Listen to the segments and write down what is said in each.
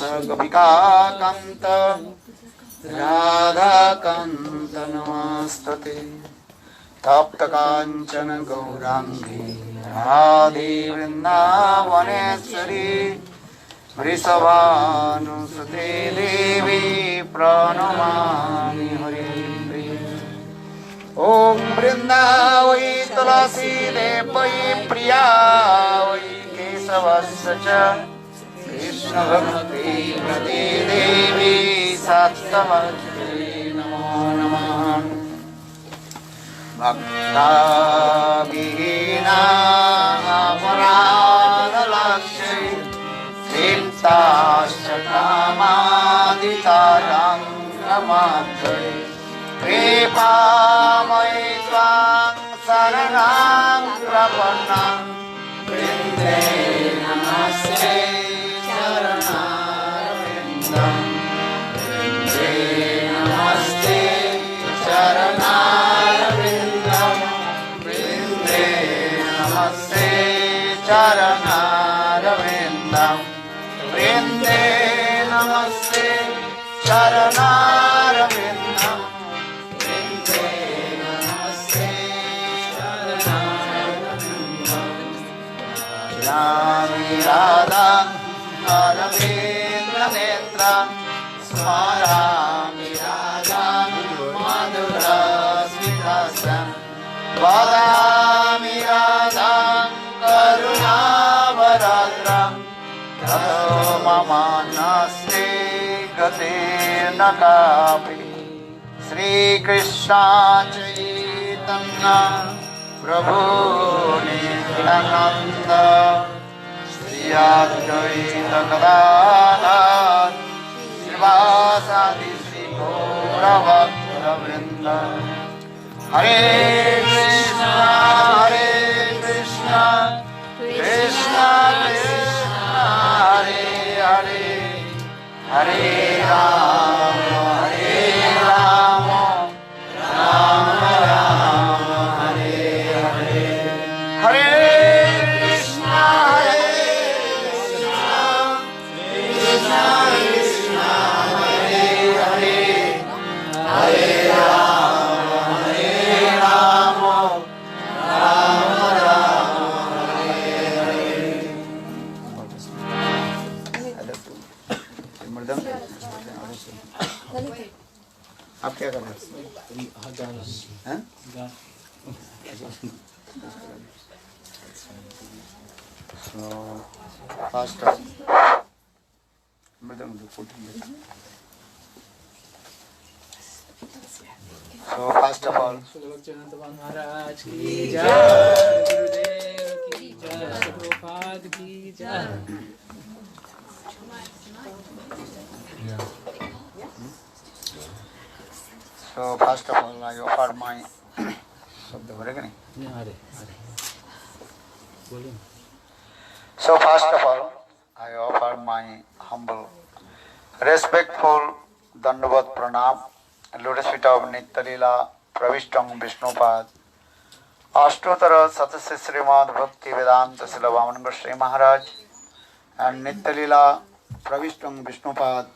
गोपिका कांत राधा कांत नमस्तुते तप्त कांचन गौरांगी राधे वृंदावनेश्वरी वृषभानुसुते देवी प्रणमामि हरिप्रिये। ओम वृंदावै तुलसी देवै प्रिया वै केशवस्य च कृष्ण भक्ति प्रति देवी सत्तमस्ते नमो नमः। भक्ता विहीना अपराधलक्ष्ये तृप्ताश्च कामादितारङ्गमात्रये कृपामयि त्वां शरणं प्रपन्नं वृन्दे नमस्ते चरणारविन्दं वृन्दे नमस्ते चरणारविन्दं वृन्दे नमस्ते चरणारविन्दं वृन्दे नमस्ते चरणारविन्दं वृन्दे नमस्ते चरणारविन्दं। रामि राधा अरविन्द नेत्र स्मरामि राधा मधुर स्मितस्य वदामि राधा करुणावरद्रं ततो मम नास्ति गतिर्न कापि। श्रीकृष्ण चैतन्य प्रभु नित्यानन्द श्री अद्वैत गदाधर श्रीवासादि श्री गौरभक्तवृन्द। हरे कृष्ण कृष्ण कृष्ण हरे हरे हरे राम राम राम हरे हरे। हरे कृष्ण कृष्ण कृष्ण हरे हरे हरे राम राम राम हरे हरे। मृदंग आप क्या कर रहे हैं? फास्ट मृदंग so first of all महाराज की जय, गुरुदेव की जय, प्रभुपाद की जय। So first of all, I offer my शब्द बोलेगा नहीं? So first of all, I offer my humble, respectful dandavat pranam, lotus feet of Nitya-lila Pravishtam Vishnupad, Ashtotara Satasya Srimad Bhakti Vedanta Srila Vaman Goswami Maharaj, and Nitya-lila Pravishtam Vishnupad,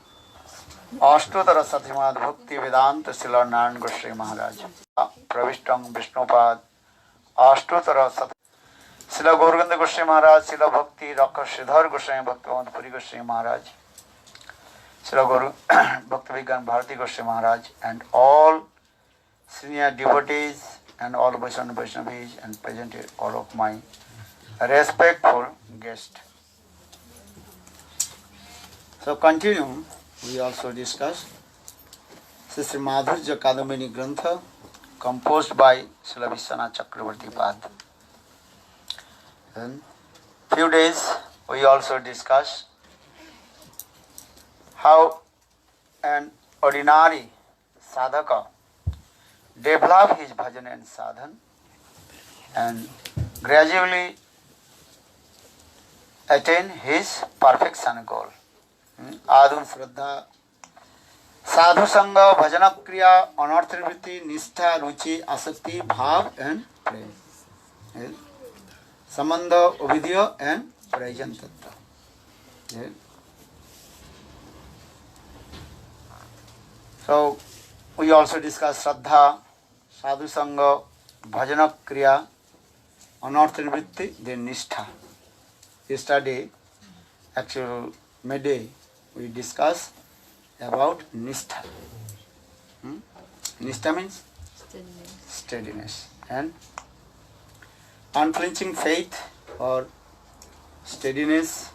Ashtotara Satimad Bhakti Vedanta Srila Narayan Goswami Maharaj, Pravishtam Vishnupad, Ashtotara Sat Srila Gauranga Goswami Maharaj, Srila Bhakti Rakha Sridhar Goswami Bhaktivinoda Puri Goswami Maharaj, Srila Guru Bhakti Vigyan Bharati Goswami Maharaj, and all senior devotees and all Vaishnavis and present all of my respectful guests. So continue. We also discussed Sri Madhurya Kadambini Grantha, composed by Srila Vishwanath Chakravarti Pad. Then few days we also discussed how an ordinary sadhaka develop his bhajan and sadhan and gradually attain his perfection goal. आदुन श्रद्धा साधु संग भजन क्रिया अनर्थवृत्ति निष्ठा रुचि आसक्ति भाव and प्रेम संबंध अभिधेय and प्रयोजन तत्व So we also discuss Shraddha, Sadhu Sangha, Bhajana Kriya, Anartha Nivritti, then Nishtha. Yesterday, actual midday, we discussed about Nishtha. Nishtha means? Steadiness. And unflinching faith or steadiness.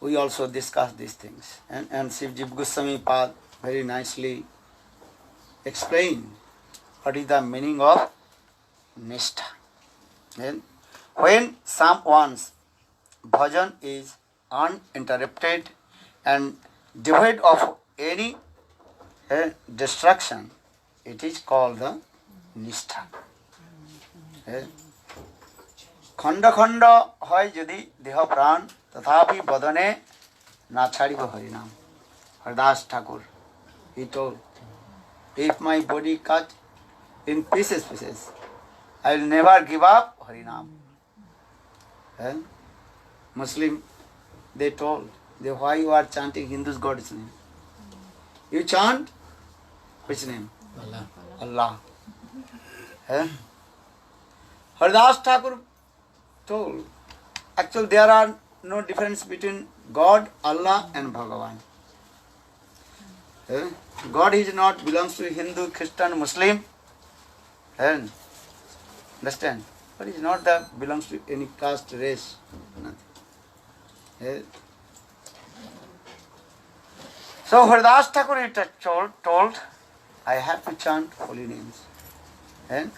We also discussed these things. And Shivji Goswami Pad very nicely explained what is the meaning of Nishtha. And when someone's bhajan is uninterrupted and devoid of any distraction, it is called the Nishtha. खंड खंड হয় যদি দেহ প্রাণ তথাপি বদনে না ছাড়িব হরিনাম. Haridas Thakur, he told, if my body cut in pieces, I will never give up Harinam. And Muslim, they told, why you are chanting Hindus God's name? You chant which name? Allah. Allah. Haridas Thakur told, actually there are no difference between God, Allah and Bhagavan. God is not belongs to Hindu, Christian, Muslim. Understand? But is not that belongs to any caste, race. Nothing. So Haridas Thakur told, I have to chant holy names.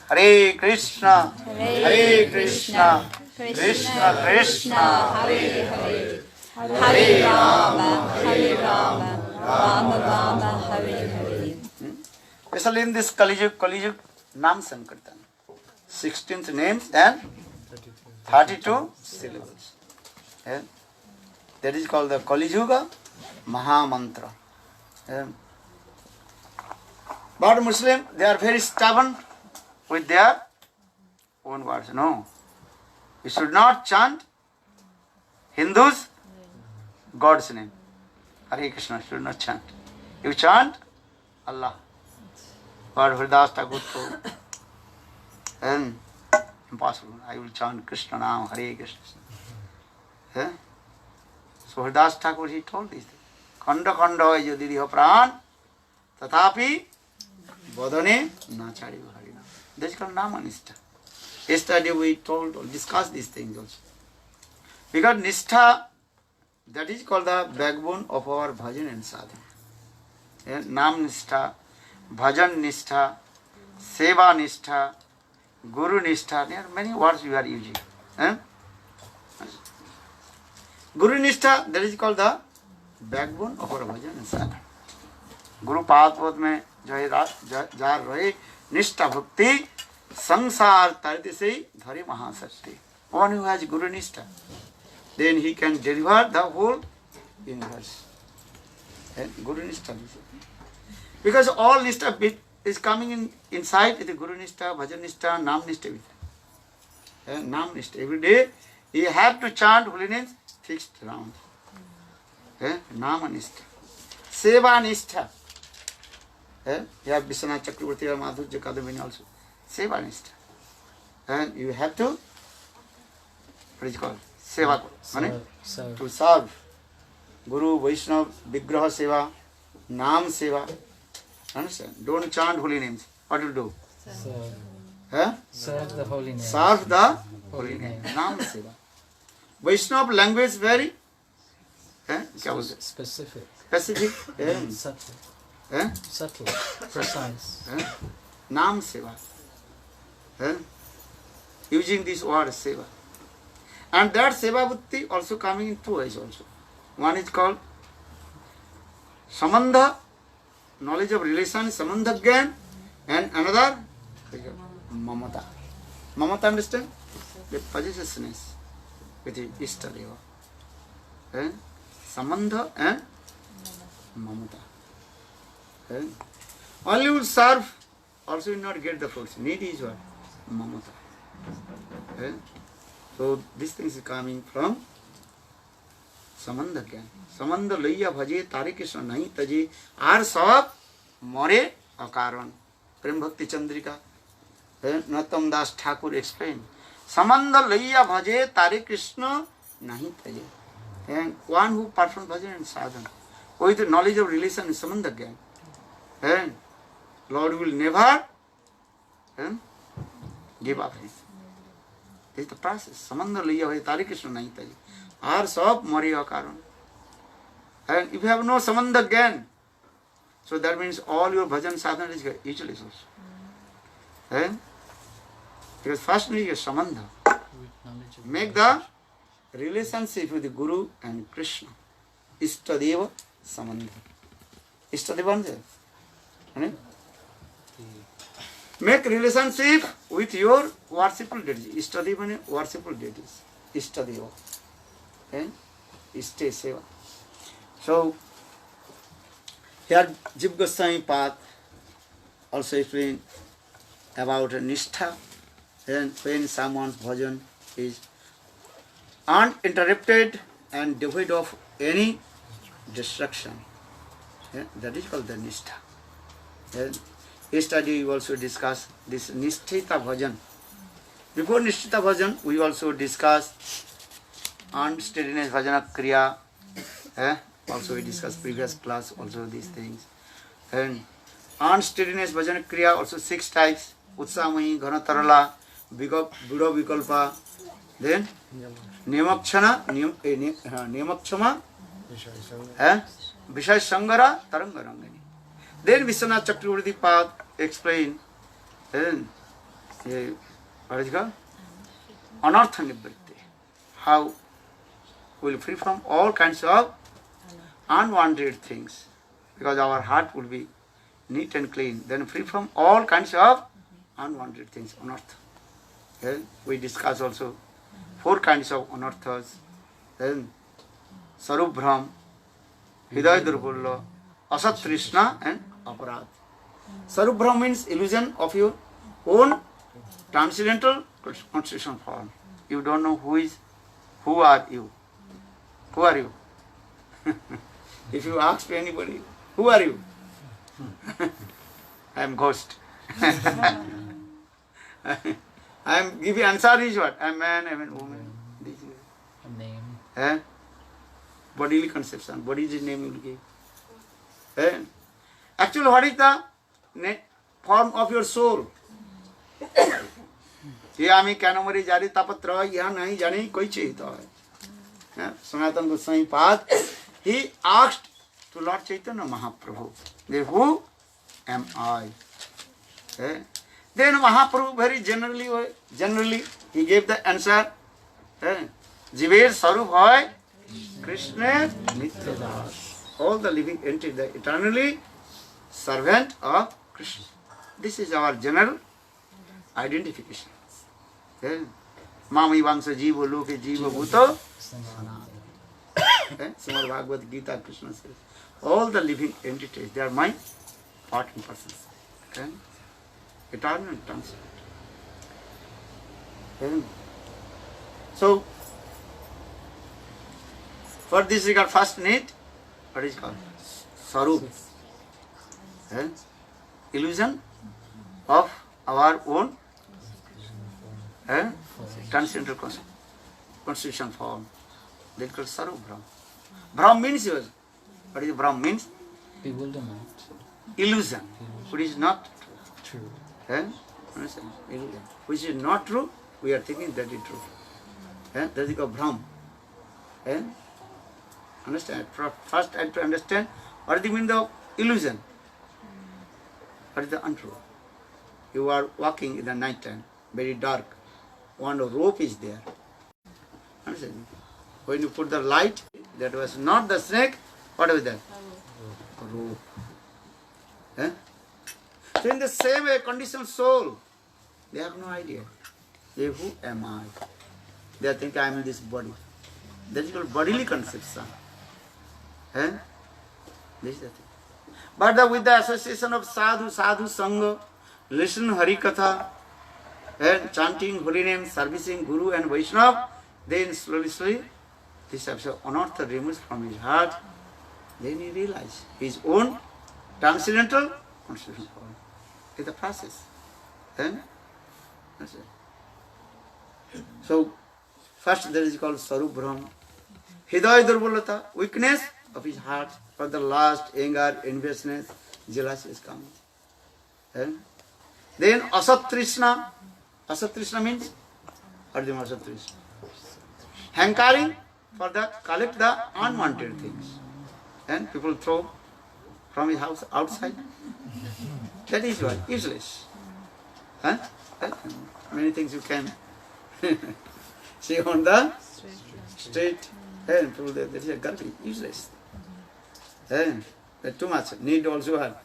Hare Krishna, Hare Krishna, Krishna Krishna, Hare Hare, Hare Rama, Hare Rama, Rama Rama, Hare Hare. Especially in this Kali Yuga, Nam Sankirtan. 16th names and 32 syllables. That is called the Kali Yuga Maha Mantra. But Muslim, they are very stubborn with their own words. No. You should not chant Hindus God's name. Hare Krishna should not chant. You chant Allah. But Haridas Thakur told, and impossible. I will chant Krishna now, Hare Krishna. So Haridas Thakur, he told this thing. Khanda khanda yadi diha pran tathapi bodhane na chadiva harinam. That is called Nama Nishtha. Yesterday we discussed these things also. Because Nishtha, that is called the backbone of our bhajan and sadhana. Nam Nishtha, Bhajan Nishtha, Seva Nishtha, Guru Nishtha, there are many words we are using. Guru Nishtha, that is called the backbone of our bhajan and sadhana. Guru Padpad mein jar rahe Nishtha Bhakti Sansar Tarti Se Dhari Mahasakti. One who has Guru Nishtha, then he can deliver the whole universe. Guru Nishtha. Because all Nishtha is coming inside the Guru Nishtha, Bhajan Nishtha, Nam Nishtha. Nam Nishtha. Every day you have to chant holy names fixed round. Nama Nishtha. Seva Nishtha. You have Vishwanath Chakravarti or Madhurya Kadamini also. Seva Nishtha. And you have to, what is it called? Seva. To serve. Guru, Vaishnava, Vigraha Seva, Nam Seva. Understand? Don't chant holy names. What to do? Serve the holy name. Serve the holy name. Nam Seva. Vaishnava language very Specific. Subtle. Subtle. Precise. Nam Seva. Using this word Seva. And that Seva Buddhi also coming in two ways also. One is called Samandha, knowledge of relation, Samandha Gyan, and another Mamata. Mamata, understand? The possessiveness with the Ishtadeva. Samandha and Mamata. Only will serve, also will not get the fruits. Need is what? Mamata. So these things are coming from संबंध ज्ञान संबंध लैया भजे तारे कृष्ण नहीं तजे are सब मरे अकारण प्रेम भक्ति चंद्रिका नरोत्तम दास ठाकुर एक्सप्लेन संबंध लैया भजे तारे कृष्ण नहीं तजे and one who performs bhajan and sadhana with the knowledge of relation is samandha gyan and Lord will never give up his. This is the process. Samandha liya bhajan tare krishna nahi taji aar sab mariya karan. And if you have no samandha gyan, so that means all your bhajan sadhana is useless also. And because first need your samandha. Make the relationship with the Guru and Krishna. Ishtadeva Samandha. Ishtadeva is make relationship with your worshipful deities. Ishtadeva means worshipful deities. Ishtadeva. And Ishte Seva. So, here Jiva Goswami Path also explain about Nishtha. And when someone's bhajan is uninterrupted and devoid of any distraction. That is called the Nishtha. Yesterday we also discussed this Nishtita Bhajan. Before Nishtita Bhajan, we also discussed unsteadiness Bhajana Kriya. Also we discussed previous class also these things. And unsteadiness Bhajana Kriya also 6 types. Utsamai, Ghanatarala, Buddha Vikalpa, then Niyamakshana, Niyamakshama, Vishaya Sangara, Tarangarangani. Then Vishwanath Chakravarti Pad explain, then what is it called? Anartha Nivritti. How we will free from all kinds of unwanted things. Because our heart will be neat and clean. Then free from all kinds of unwanted things, anartha. Then we discuss also 4 kinds of anarthas. Then Sarubhram, Hidaya Durbulla, Asat Trishna and Aparad. Sarubhram means illusion of your own transcendental constitutional form. You don't know who are you. Who are you? If you ask anybody, who are you? I am ghost. I am giving answer is what? I am man, I am a woman. This is A name. Bodily conception. What is his name you will give? Actually, what is the form of your soul? ये आमी क्या नंबरी जारी तापत्र यहाँ नहीं जाने कोई चाहिए तो है सनातन गोस्वामी पाद he asked to Lord Chaitanya Mahaprabhu, who am I? Then Mahaprabhu very generally he gave the answer. Jiver Sarup hoy Krishna Nityadas. All the living entities, the eternally servant of Krishna. This is our general identification. Mami Vamsa Jiva Loke Jiva Bhuto. Srimad Bhagavad Gita Krishna says, all the living entities, they are my part and persons. Eternal and transcendent. So, for this regard, first need, what is called? Sarup. Illusion of our own transcendental constitution form. That is called Sarup Brahm. Brahm means yours. What is Brahm means? Bewilderment. Illusion. Which is not True. Understand? Illusion. Which is not true, we are thinking that is true. That is called Brahm. Understand? First I have to understand what is the meaning of illusion. What is the untrue? You are walking in the night time, very dark. One rope is there. Understand? When you put the light, that was not the snake, what was that? Rope. So in the same way, conditioned soul, they have no idea. They, who am I? They think I am in this body. That is called bodily conception. This is the thing. But with the association of sadhu, sangha, listen Hari Katha, and chanting holy name, servicing Guru and Vaishnava, then slowly this type of anartha removes from his heart, then he realizes his own transcendental constitutional power. It's a process. Then, that's it. So, first there is called Sarup Brahma. Hidaya Durbalata, weakness of his heart, for the lust, anger, enviousness, jealousy is coming. Then Asat Trishna. Asat Trishna means, what do you mean Asat Trishna? Hankering for the collect the unwanted things. And people throw from his house outside. That is what? Useless. Huh? Many things you can see on the street. And people there is a garbage, useless. And too much need also have.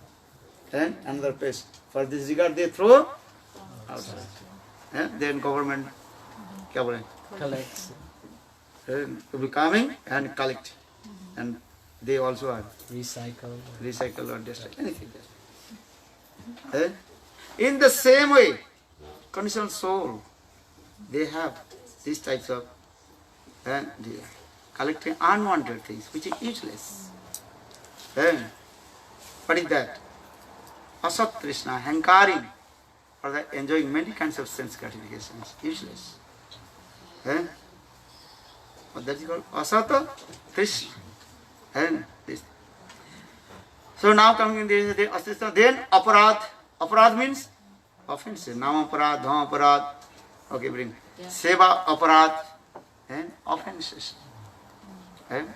And another place. For this regard they throw outside. And then government Collects. will be coming and collect. And they also have Recycle. or destroy anything. In the same way, conditional soul, they have these types of collecting unwanted things, which is useless. What is that? Asat Krishna, hankering, or the enjoying many kinds of sense gratifications, useless. What that is called? Asata Krishna. And this. So now coming in this, then aparad. Aparad means offenses. Nam aparad, dham aparad. Okay, bring. Yeah. Seva aparad. And offenses. Then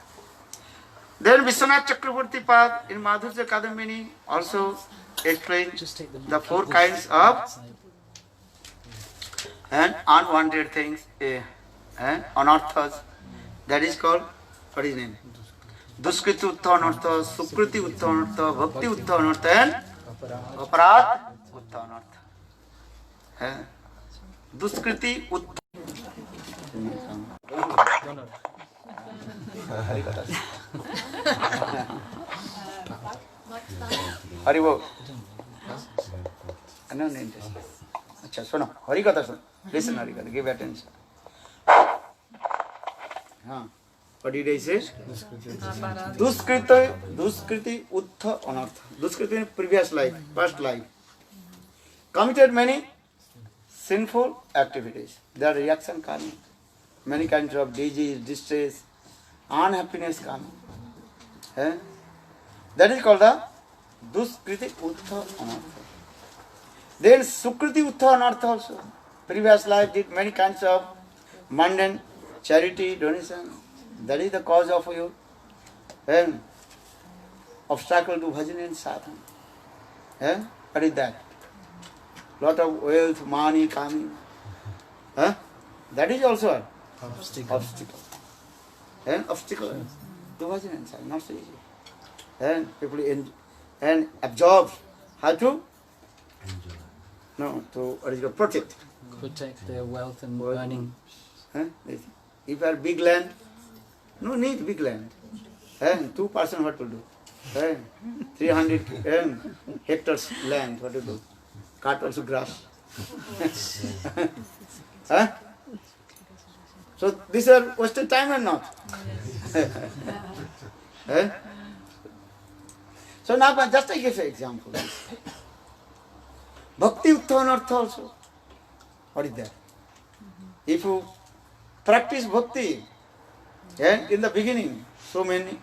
Vishwanath Chakravarti Pad in Madhurya Kadambini also explains the four kinds of and unwanted things, anarthas. That is called, what is name? Duskriti Uttha Anartha, Sukriti Uttha Anartha, Bhakti Uttha Anartha, and Aparad Uttha Anartha. Duskriti Uttha. Hari Bol. No, no, अच्छा सुनो हरि कथा सुनो listen Hari कथा give attention हाँ what did I say Duskriti Uttha Anartha Duskriti in previous life past life committed many sinful activities their reaction coming many kinds of disease distress unhappiness coming that is called the Duskriti Uttha Anartha. Then Sukriti Uttha Anartha also. Previous life did many kinds of mundane charity, donation. That is the cause of your obstacle to bhajan and sadhana. What is that? Lot of wealth, money coming. That is also an obstacle. Obstacle to bhajan and sadhana. Not so easy. And people and absorb. How to? No, to protect. Protect their wealth and earning. If you have big land, no need big land. 2 person what to do? 300 hectares land, what to do? Cut also grass. So these are wasted time or not? So now just I give an example. Bhakti Uttha Anartha also. What is that? If you practice bhakti, and in the beginning, so many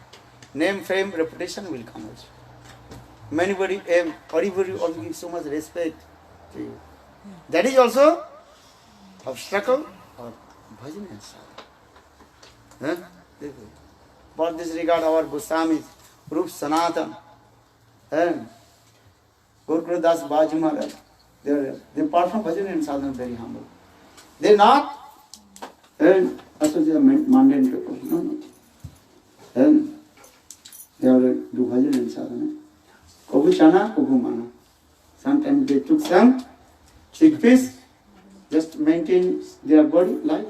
name, fame, reputation will come also. Everybody also gives so much respect to you. That is also obstacle or bhajan and sadhana. For this regard, our Goswamis, Rup Sanatan, and Guru Das Baji Maharaj, they perform bhajan and sadhana very humble. They not associate mundane people. No. And they are do bhajan and sadhana. Kabhu chana, kabhu mana. Sometimes they took some chickpeas, just maintain their body life,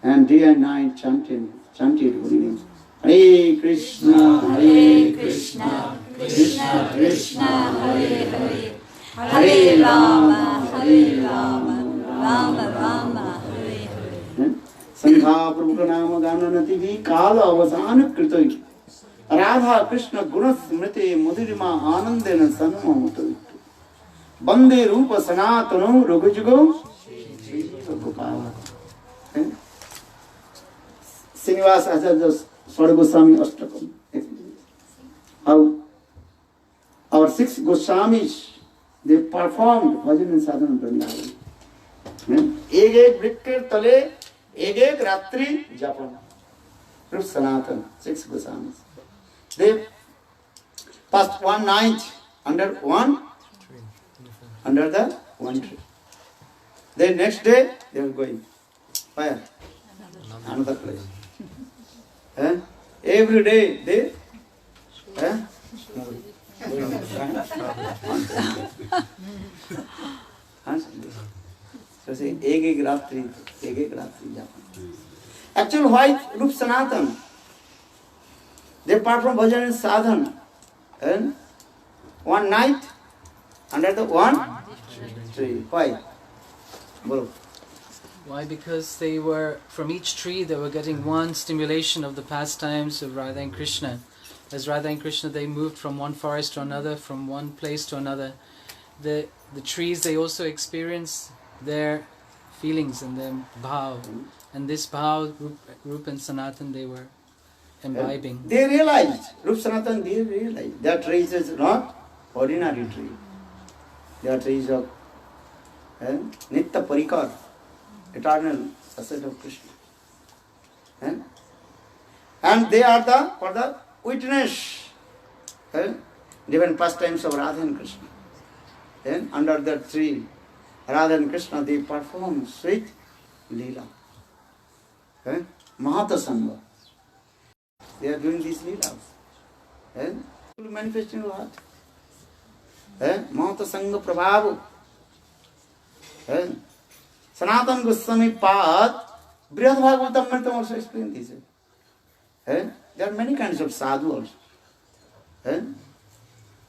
and day and night chanted holy names. Hare Krishna, Hare Krishna, Krishna Krishna, Hare Hare, Hare Rama, Hare Rama, Rama Rama, Hare Hare. महाप्रभु का नाम गाना नति भी काल अवसान कृतोई राधा कृष्ण गुण स्मृति मुदिरिमा आनंदेन सन्मोहत वंदे रूप सनातनो रघुजुगो गोपाल श्रीनिवास आचार्य Swara Goswami Ashtakam. How our 6 Goswamis, they performed bhajan and sadhana pranayama. एक एक वृक्ष के तले एक एक रात्रि जापन. Rup Sanatan, 6 Goswamis. They passed one night under the one tree. Then next day they were going. Where? Another place. Every day they so say एक रात्रि जापन. Actually, why Rup Sanatan? They perform bhajan and sadhana. And one night under the one tree. Why? Bolo. Why? Because they were, from each tree they were getting one stimulation of the pastimes of Radha and Krishna. As Radha and Krishna, they moved from one forest to another, from one place to another. The trees, they also experience their feelings and their bhav. And this bhav, Rup and Sanatan, they were imbibing. They realized, Rup Sanatan, they realized that tree is not ordinary tree. That tree is of Nitya Parikar, eternal asset of Krishna. And they are the witness different pastimes of Radha and Krishna. Then under that tree, Radha and Krishna, they perform sweet Leela. Mahata Sangha. They are doing these Leelas. Manifest in your heart. Mahata Sangha Prabhavu. Sanatana Goswami Pad, Brihad Bhagavatam Amritam also explain this. There are many kinds of sadhu also.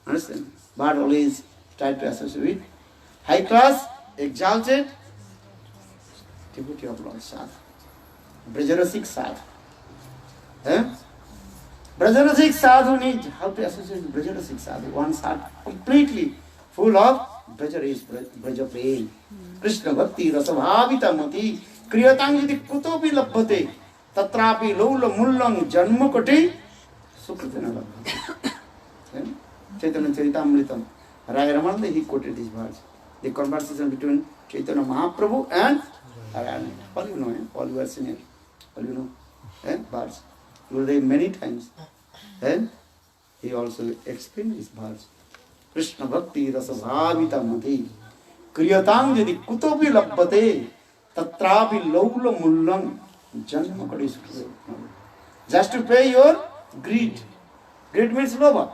Understand? But always try to associate with high class, exalted devotee of Lord Sadhu. Brajarasik Sadhu. Brajarasik Sadhu needs how to associate with Brajarasik Sadhu. One sadhu completely full of Braja Prem. Krishna Bhakti Rasabhavita Mati Kriyatang Yadi Kutopi Labhate Tatrapi Lola Mullang Janma Koti Sukritana Labhate. Chaitanya Charitamritam. Raya Ramananda, he quoted these words. The conversation between Chaitanya Mahaprabhu and Raya. All you know, all you are senior. All you know, words. You will read many times. He also explained these words. Krishna Bhakti Rasabhavita Mati Kriyatang Yadi Kutopi Labhate Tatrapi Lola Mullang Janma Koti Sukritana. Just to pay your greed. Greed means lobha.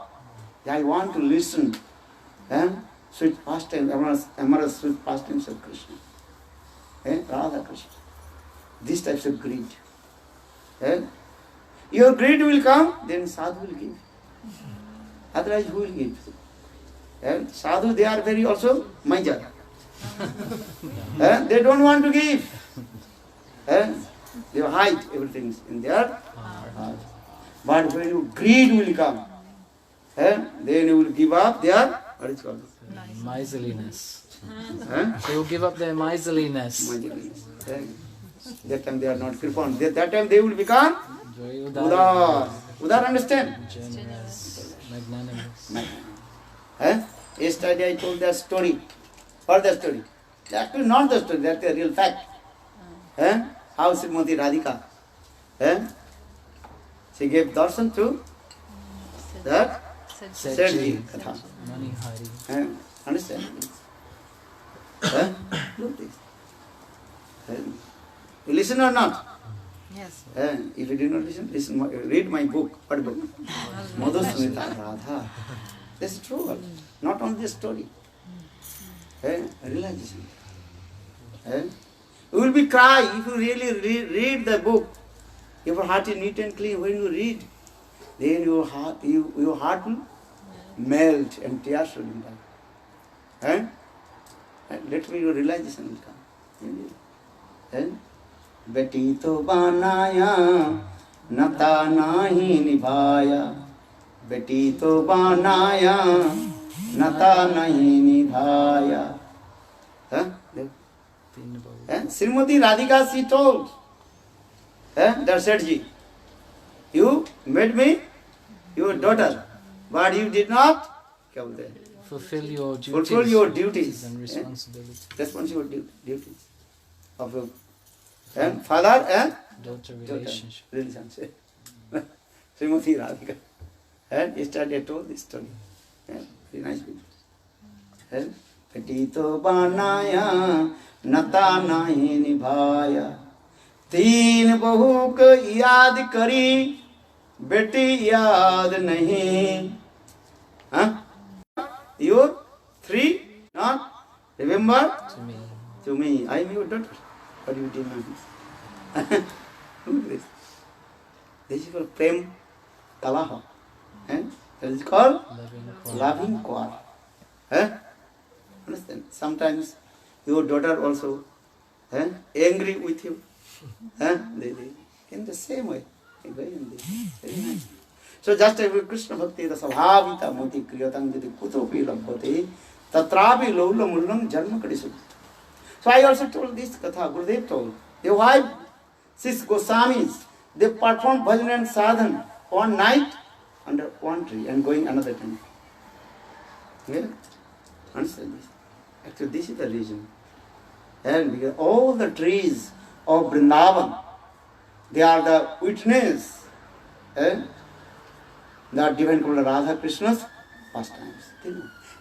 I want to listen. Sweet pastime, amorous sweet pastimes of Krishna. Radha Krishna. These types of greed. Your greed will come, then sadhu will give. Otherwise, who will give? Sadhu, they are very also maja. They don't want to give. They hide everything in their heart. But when your greed will come, then you will give up their, what is called? Miserliness. They will give up their miserliness. That time they are not kripon. That time they will become Udar. Udar, understand? Generous, magnanimous. Yesterday I told that story. What the story? Actually not the story, that's a real fact. How Srimati Radhika, she gave darshan to that Setji Katha. Mani Hari. Understand? Look this. You listen or not? Yes. If you do not listen, read my book. What book? Madhusmita Radha. That's true. Not only this story. Realization. You will be cry if you really read the book. If your heart is neat and clean, when you read, then your heart will melt and tears will come. Let me your realization will come. बेटी तो बनाया नता नहीं निभाया, बेटी तो बनाया नता नहीं निभाया. Srimati Radhika, she told that Sethji, you made me your daughter, but you did not fulfill your duties. fulfill your duties And responsibilities. responsible duties of your father and Daughter daughter relationship. relationship. Srimati Radhika. And yesterday I told this story. Very nice video. बेटी तो बनाया नता नहीं निभाया, तीन बहू को याद करी बेटी याद नहीं. Your three not remember To me. to me. I am your daughter, but you did not. Look at this. This is called prem talaha. That is called loving quarrel. Understand? Sometimes your daughter also angry with you. They in the same way. Very nice. So just as Krishna Bhakti the Sabhavita Moti Kriyatam Jati Kutopi Lampati Tatrapi Lola Mullam Janma Kadisu. So I also told this Katha, Gurudev told. The wife, 6 Goswamis, they performed bhajan and sadhan one night under one tree and going another tree. Yeah? Understand this? Actually, this is the reason. And because all the trees of Vrindavan, they are the witness. The divine called Radha Krishna's pastimes.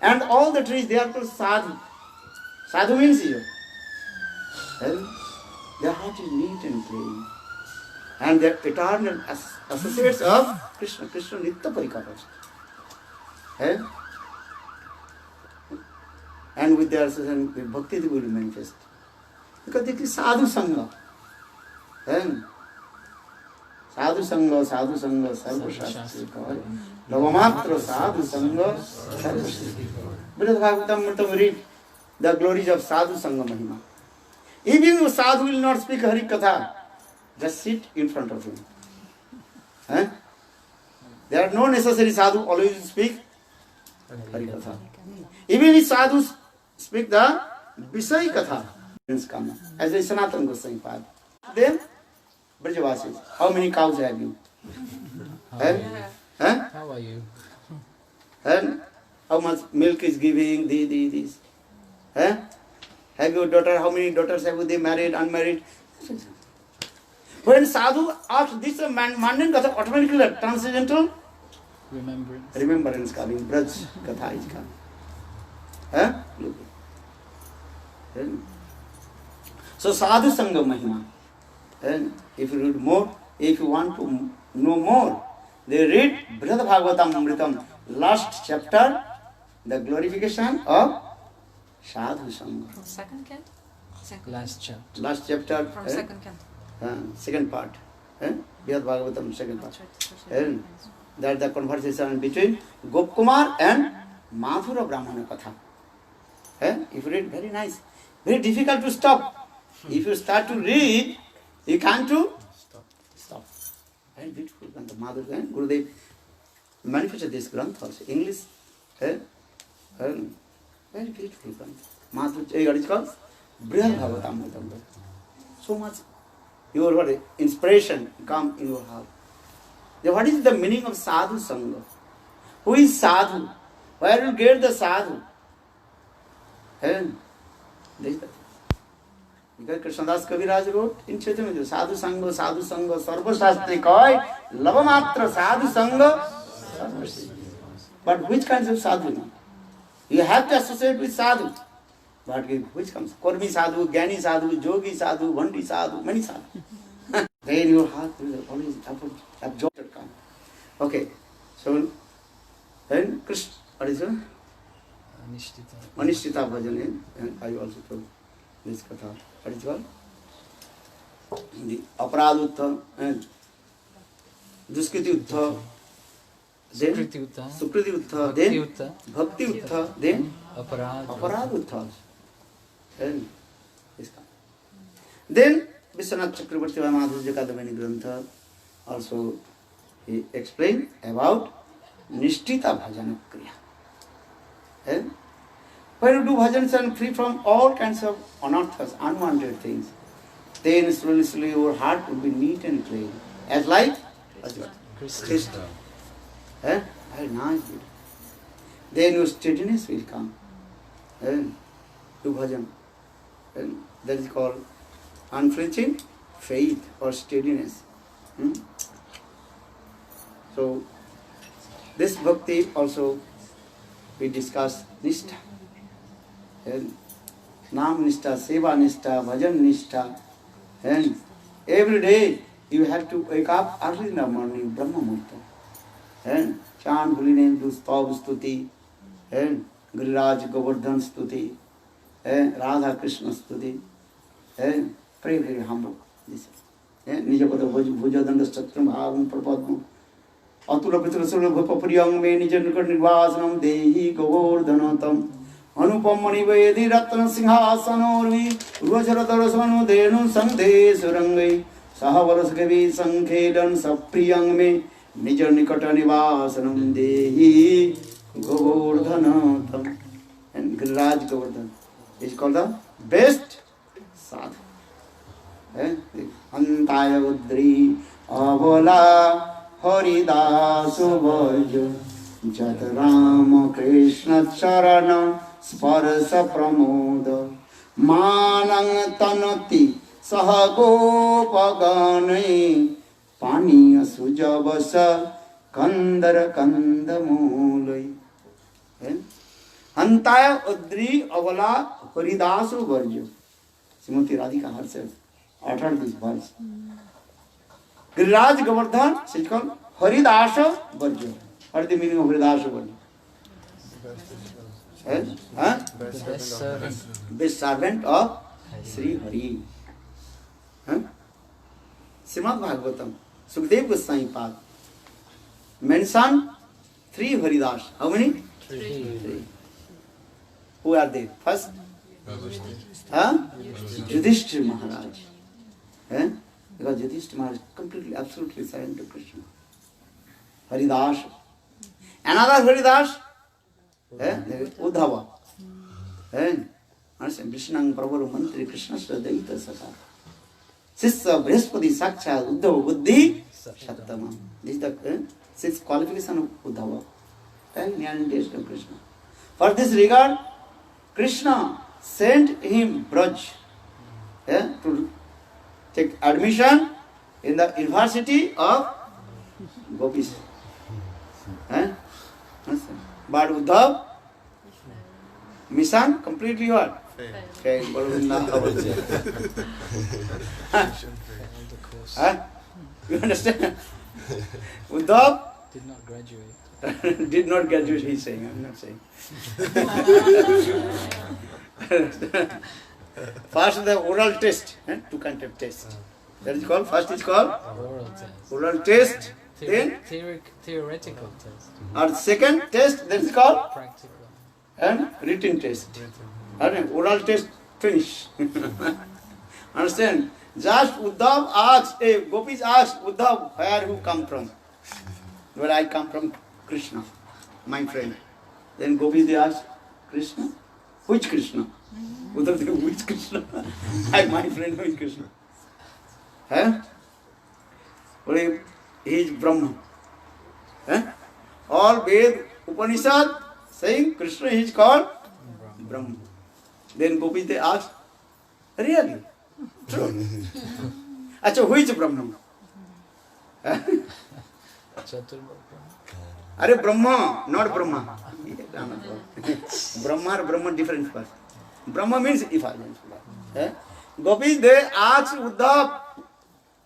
And all the trees, they are called sadhu. Sadhu means here. Their heart is neat and clean. And they are eternal associates of Krishna. Krishna Nitya Parikara. And with their association, the bhakti will manifest. Because it is sadhu sangha. Sadhu sangha, sarva shastri kawai. Lavamatra sadhu sangha, sarva shastri kawai. Brihad Bhagavatam read the glories of sadhu sangha mahima. Even if sadhu will not speak Hari Katha, just sit in front of him. There are no necessary sadhu always speak Hari Katha. Even if sadhus speak the Visay Katha, as a Sanatana Goswami Pad. Then, Brajavasis, how many cows have you? How are you? And how much milk is giving, this. Have your daughter, how many daughters have they married, unmarried? When sadhu asks this mundane Katha, automatically transcendental remembrance coming, Braj Katha is coming. So sadhu sangha mahima. And if you read more, if you want to know more, they read Brihad Bhagavatam Amritam, last chapter, the glorification of sadhu sangha. From second canto? Last chapter. Last chapter, From second canto. second part. Brihad Bhagavatam, second part. And that the conversation between Gopkumar and Madhura Brahmana Katha. If you read, very nice. Very difficult to stop. If you start to read, you can't to stop. Very beautiful Grantha. Madhura and Gurudev manifested this Grantha also. English. Very beautiful Grantha. Madhura, what is called? Brihad Bhagavatam. So much your what, inspiration come in your heart. Then what is the meaning of sadhu sangha? Who is sadhu? Where will you get the sadhu? Because Krishnadas Kaviraj wrote in Chaitanya, sadhu sangha, sarva shastri koi, lavamatra sadhu sangha. But which kinds of sadhu? You have to associate with sadhu. But which comes? Kormi sadhu, Gyani sadhu, Jogi sadhu, Vandi sadhu, many sadhu. Then your heart will always absorbed. Okay, so then Krishna, what is it? Anishtita bhajan, and I also told this katha. What is it called? The aparadutta and Duskriti Uttha, then Sukriti Uttha, then Bhakti Uttha, then Aparad Uttha. And this kind. Then Vishwanath Chakravarti Madhurya Kadamani Grantha also he explained about Nishtita Bhajana Kriya. Eh? When you do bhajans and free from all kinds of anarthas, unwanted things, then slowly your heart will be neat and clean. As light as what? Crystal. Eh? Very nice. Then your steadiness will come. Eh? Do bhajan. Eh? That is called unflinching faith or steadiness. So, this bhakti also we discuss nishtha. And Nam Nishtha, Seva Nishtha, Bhajan Nishtha. And every day you have to wake up early in the morning, Brahma Murta. And chant holy name, do Stav Stuti, and Giriraj Govardhan Stuti, and Radha Krishna Stuti, and pray very humble. This. And Nijapada Bhujadanda Satram Bhavam Prapadmu. Atula Pitra Sulabha Papriyam Me Nijanukar Nirvasanam Dehi Govardhanatam. अनुपम मणिवेदी रत्न सिंहासनोर्वी रोजरतरसनु धेनु संधे सुरंगे सहवरस कवि संखेलन सप्रियंग में निज निकट निवासनम देहि गोवर्धनतम. And Giriraj Govardhan is called the best sadhu. Antaya udri avola haridasu vajo jat Rama Krishna charana Sparsa pramoda manang tanati sahagopagane paniya sujavasa kandara kandamulai. Antaya udri avala haridasu varjo. Srimati Radhika herself uttered this verse. Giriraj Govardhan is called Haridasa Varjo. What is the meaning of Haridasa Varjo? Best servant of Sri Hari. Srimad Bhagavatam, Sukdev Goswami Pad mentioned 3 Haridas. How many? 3. Who are they? First? Yudhishthira Maharaj. Because Yudhishthira Maharaj is completely, absolutely silent to Krishna. Haridas. Another Haridas? Uddhava. Understand? Vishnang Prabhu Mantri Krishna Sradaita Saka. Sissa Brihaspati Saksha Uddhava Buddhi Sattama. This is the 6th qualification of Uddhava. And Nyandesh of Krishna. For this regard, Krishna sent him Braj to take admission in the university of Gopis. But Uddhav, mission completely what? Failed. You understand? Uddhav Did not graduate. did not graduate, he is saying. I am not saying. First the oral test, 2 content test. That is called, first is called Oral test. oral test. Then Theoretical test. or second test, that is called Practical. and written test. And oral test finish. Understand? Just Uddhav asks, Gopis asks Uddhav, where you come from? Where I come from Krishna, my friend. Then Gopis they ask, Krishna? Which Krishna? Uddhav says, which Krishna? My friend, which Krishna? Well, he is Brahma. All Ved, Upanishad saying Krishna is called Brahma. Then Gopis they ask, really? True. Acha, who is Brahma? Are Brahma, not Brahma. Brahma or Brahma different first. Brahma means effulgence. Gopis they ask Uddhav,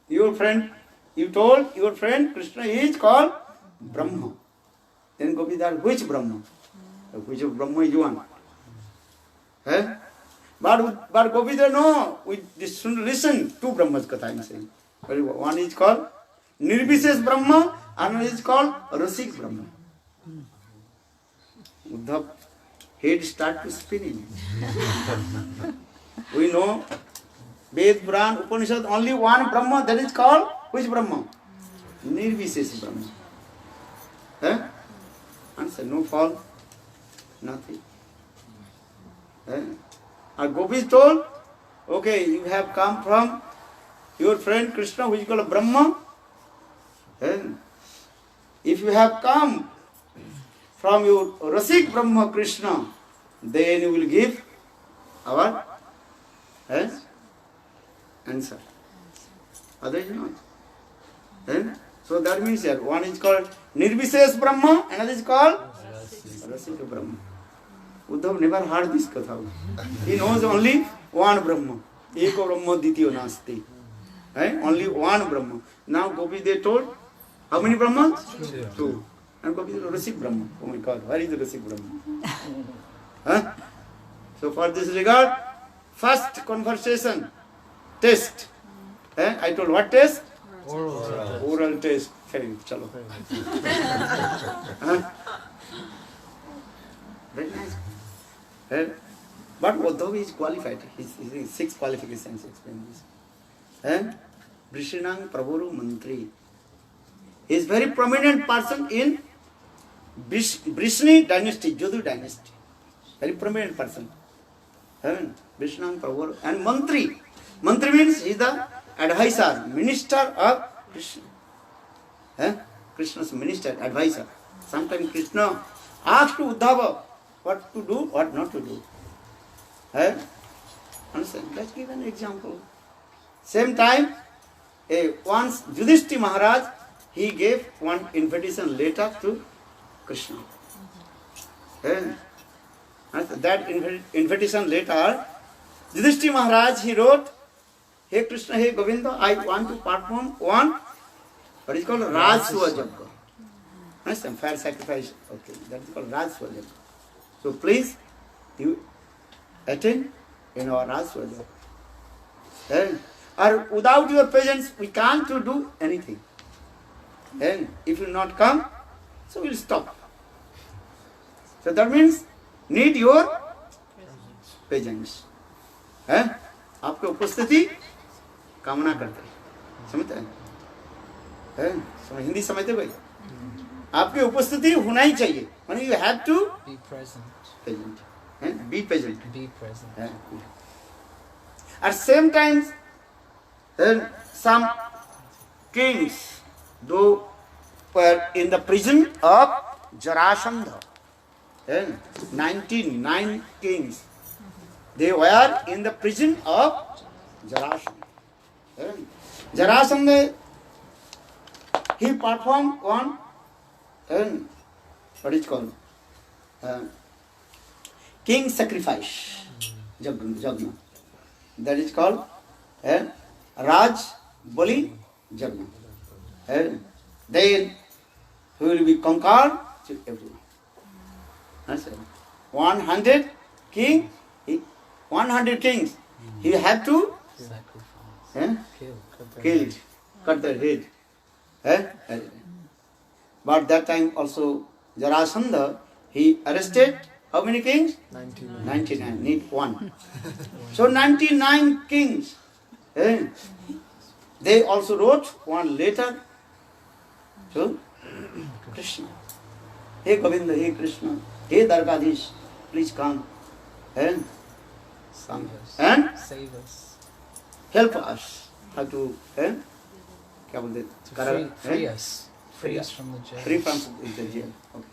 your friend, you told your friend Krishna is called Brahma. Then Gopis ask, which Brahma? Which of Brahma is one? But Gopis they know, we should listen to Brahma's Katha I am saying. One is called Nirvishesh Brahma, another is called Rasik Brahma. Uddhav head start to spinning. We know Ved, Puran, Upanishad, only one Brahma, that is called which Brahma? Nirvishesh Brahma. Answer, no fall, nothing. Our Gopis told, okay, you have come from your friend Krishna, which is called Brahma. If you have come from your Rasik Brahma Krishna, then you will give our answer. Otherwise not. So that means that one is called Nirvishesh Brahma, another is called Rasika Brahma. Uddhav never heard this katha. He knows only one Brahma. Eko Brahma Dityo Nasti. Only one Brahma. Now Gopi they told, how many Brahmas? Two. And Gopi said, Rasik Brahma. Oh my God, where is the Rasik Brahma? So for this regard, first conversation, test. I told what test? Oral test. Chalo. Very nice. But Uddhav is qualified. His 6 qualifications explain this. Vrishinang Prabhuru Mantri. He is very prominent person in Vrishni dynasty, Jadu dynasty. Very prominent person. Vrishinang Prabhuru and Mantri. Mantri means he is the advisor, minister of Krishna. Krishna's minister, advisor. Sometimes Krishna asked to Uddhava what to do, what not to do. Understand? Let's give an example. Same time, once Yudhishthira Maharaj, he gave one invitation letter to Krishna. That invitation letter, Yudhishthira Maharaj, he wrote, Hey Krishna, hey Govinda, I want to perform one, what is called Rajswa Yajna. Understand? Fire sacrifice. Okay, that is called Rajswa Yajna. So please, you attend in our Rajswa Yajna. Or without your presence, we can't do anything. And if you not come, so we'll stop. So that means, need your presence. आपके उपस्थिति कामना करते हैं, समझते हैं? हिंदी समझते भाई? आपकी उपस्थिति होना ही चाहिए. माने you have to be present. Be present. Be present. At same time, some kings, though were in the prison of Jarasandha, 99 kings, they were in the prison of Jarasandha. Jarasandha, he performed one, what is called, king sacrifice, Jagna. That is called Raj Bali Jagna. Then he will be conquered to everyone. 100 king, 100 kings, he had to kill, cut their head. But that time also Jarasandha, he arrested how many kings? 99. Need one. So 99 kings. They also wrote one letter to Krishna. Hey Govinda, hey Krishna, hey Dargadish, please come and Save us. help us how to क्या बोलते To free us. Free us from the jail. free from the jail. Okay.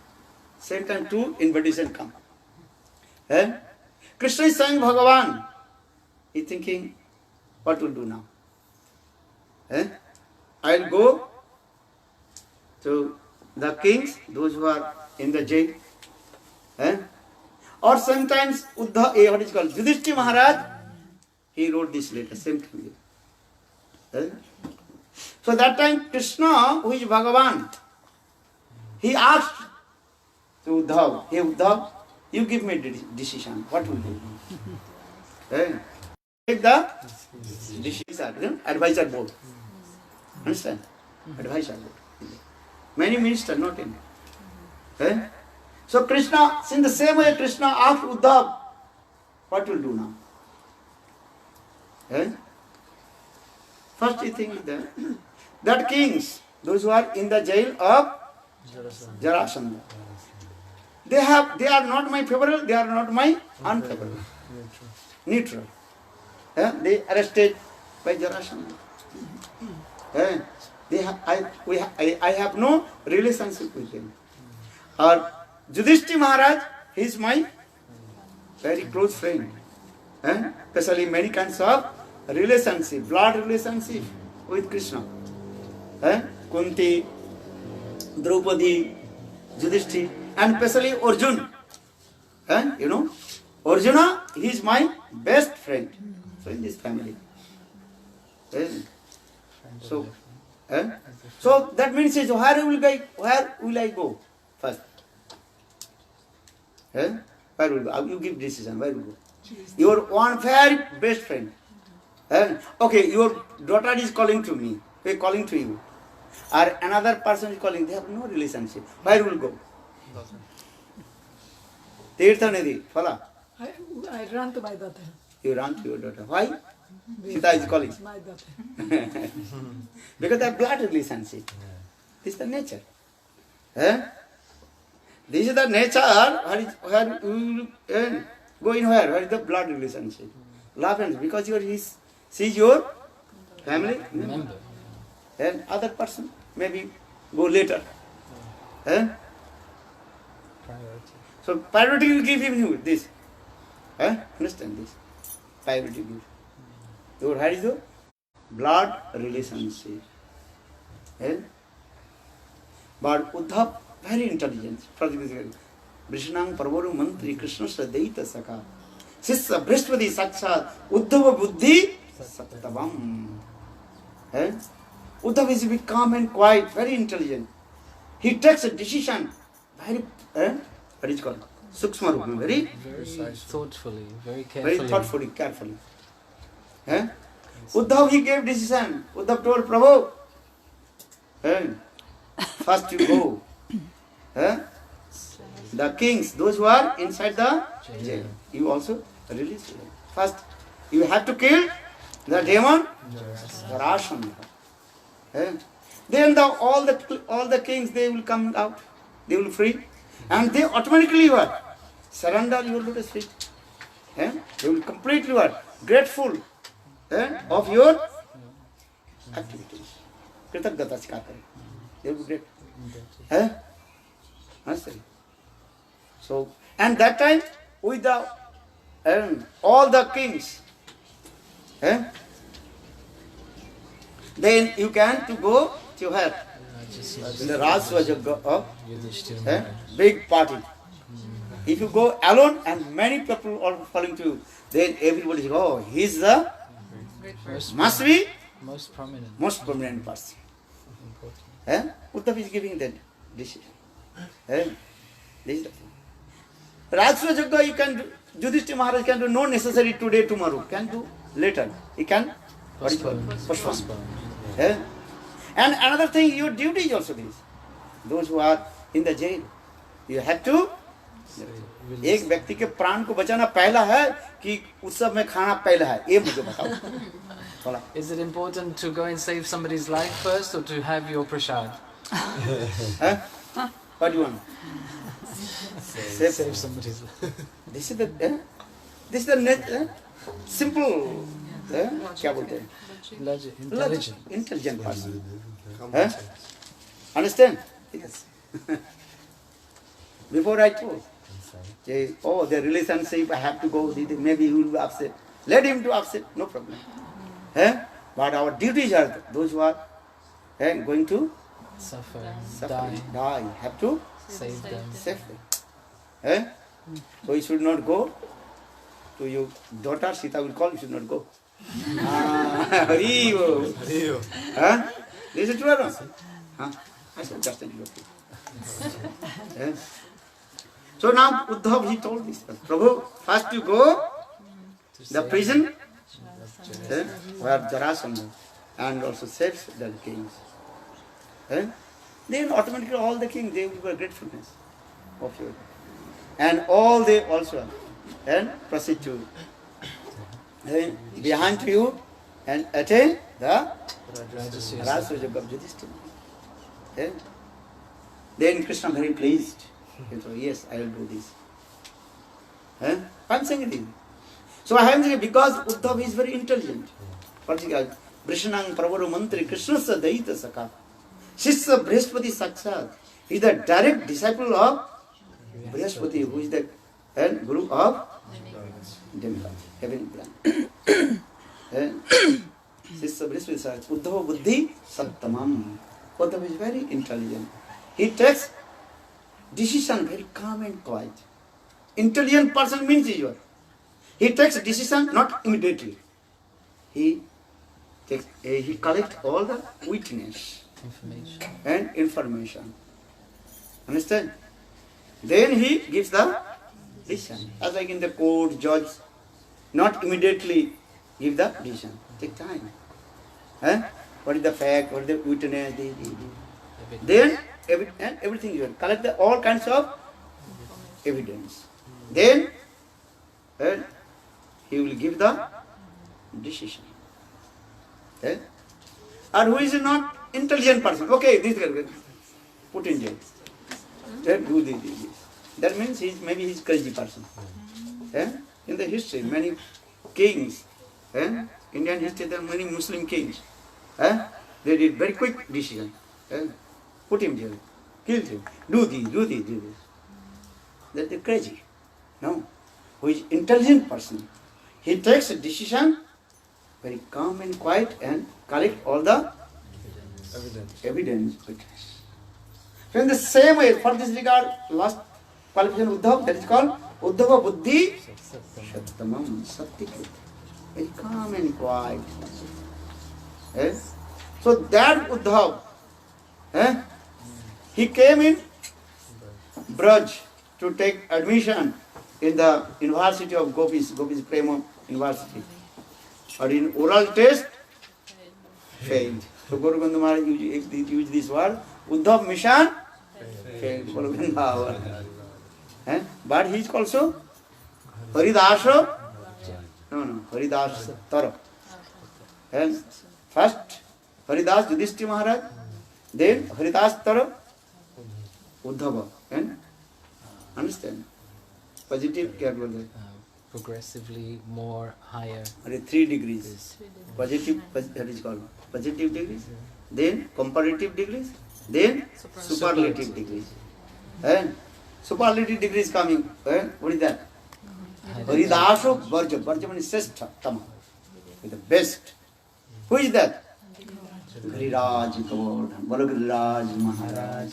Same time two invitation come. Krishna is saying Bhagavan. He thinking, what will do now? I'll go to the kings, those who are in the jail. Or sometimes Uddha, what is called Yudhishthira Maharaj, he wrote this letter, same time. So that time Krishna, who is Bhagavan, he asked to Uddhav, hey Uddhav, you give me decision, what will you do? Take the decision, advisor board. Understand? Advisor board. Many ministers, not in. So Krishna, in the same way Krishna asked Uddhav, what will do now? First thing is that kings, those who are in the jail of Jarasandha, they are not my favorable, they are not my unfavorable. Neutral. They arrested by Jarasandha. I have no relationship with them. Or Yudhishthira Maharaj, he is my very close friend. Especially many kinds of relationship, blood relationship with Krishna. Kunti, Draupadi, Yudhishthira, and especially Arjuna. You know, Arjuna, he is my best friend. So in this family. So that means where will I go first? Where will go? You give decision. Where will go? Your one very best friend. Okay, your daughter is calling to me. Calling to you. Or another person is calling. They have no relationship. Where will go? Tirthanidhi, follow. I run to my daughter. You run to your daughter. Why? Sita is calling. My daughter. Because they are blood relationship. This is the nature. This is the nature. Where you go in where? Where is the blood relationship? Love and because she is your family member. And other person maybe go later. So priority will give him this. Understand this? Priority give. Your where is the blood relationship. But Uddhav very intelligent. Vrishnang Parvaru Mantri Krishna Sadaita Saka. Sissa Brishvadi Sakshat Uddhava Buddhi Sattavam. Uddhav is very calm and quiet, very intelligent. He takes a decision very, what is it called? Suksma Rupam, very thoughtfully, very carefully. Very thoughtfully, carefully. Uddhav, he gave decision. Uddhav told Prabhu, first you go. The kings, those who are inside the jail, you also release them. First, you have to kill the demon Jarasandha. Then all the kings, they will come out, they will free, and they automatically what? Surrender your lotus feet. They will completely what? Grateful of your activities. Kritagata sikar kare. They will be grateful. Understand? So, and that time with the all the kings, then you can to go to her in the Rajswajagga of big party. If you go alone and many people are following to you, then everybody says, oh, he's the must be most prominent person. Uddhav is giving that decision. This is the thing. Rajswajagga you can do, Yudhishthira Maharaj can do, not necessary today, tomorrow. Can do later. He can postpone. And another thing, your duty is also this. Those who are in the jail, you have to. एक व्यक्ति के प्राण को बचाना पहला है कि उत्सव में खाना पहला है, ये मुझे बताओ. Is it important to go and save somebody's life first or to have your prasad? What do you want? Save somebody's life. This is the simple. क्या बोलते हैं? Intelligent person. Understand? Yes. Before I told, oh, the relationship, I have to go, maybe he will be upset. Let him to upset, no problem. But our duties are those who are going to Suffer, die. Have to save them. save them. So you should not go to your daughter, Sita will call, you should not go. This is true or not? I said, just a joke. So now Uddhav, he told this, Prabhu, first you go the prison where Jarasandha and also saves the kings. Then automatically all the kings, they will be gratefulness of you. And all they also proceed to behind you, and attain the Rajasuya Rasa Yoga of Yudhishthira. Eh? Then Krishna very pleased. He said, yes, I will do this. Eh? I'm saying it. So I am saying because Uddhava is very intelligent. Particularly, Vrishnang Pravaru Mantri Krishna Daita Saka. Shishya Brihaspati Sakshat. He is the direct disciple of Brihaspati, who is the guru of demigod, heavenly planet. Shishya Brihaspati Sakshat. Uddhava Buddhi Sattamam. Uddhava is very intelligent. He takes decision very calm and quiet. Intelligent person means usual. He takes decision not immediately. He collects all the witness information. and information. Understand? Then he gives the decision. As like in the court, judge, not immediately give the decision. Take time. What is the fact? What is the witness? Then everything you will collect all kinds of evidence. Then he will give the decision. And who is not intelligent person? Okay, this guy put in jail. Do this. That means maybe he's crazy person. In the history, many kings, Indian history, there are many Muslim kings. They did very quick decision. Put him in jail, kill him, do this. That is crazy. No. Who is intelligent person? He takes a decision very calm and quiet and collect all the evidence. So in the same way, for this regard, last qualification Uddhava, that is called Uddhava Buddhi Sattamam Sattikrit. Very calm and quiet. So that Uddhava, he came in Braj to take admission in the University of Gopis Prema University. But in oral test, failed. So Guru Govinda Maharaj used this word, Uddhav mission, failed. But he is also Haridasa, Haridasa Tara. First Haridas Yudhishthira Maharaj, then Haridas Tara, Uddhava. Understand? Positive, क्या बोल रहे? Progressively more higher. 3 degrees. Positive, that is called positive degrees. Then comparative degrees. Then superlative degrees. And superlative degrees coming. What is that? Haridasa Varja. Varja means Seshtha, Tama. The best. Who is that? Giriraj Govardhan. Bolo Giriraj Maharaj.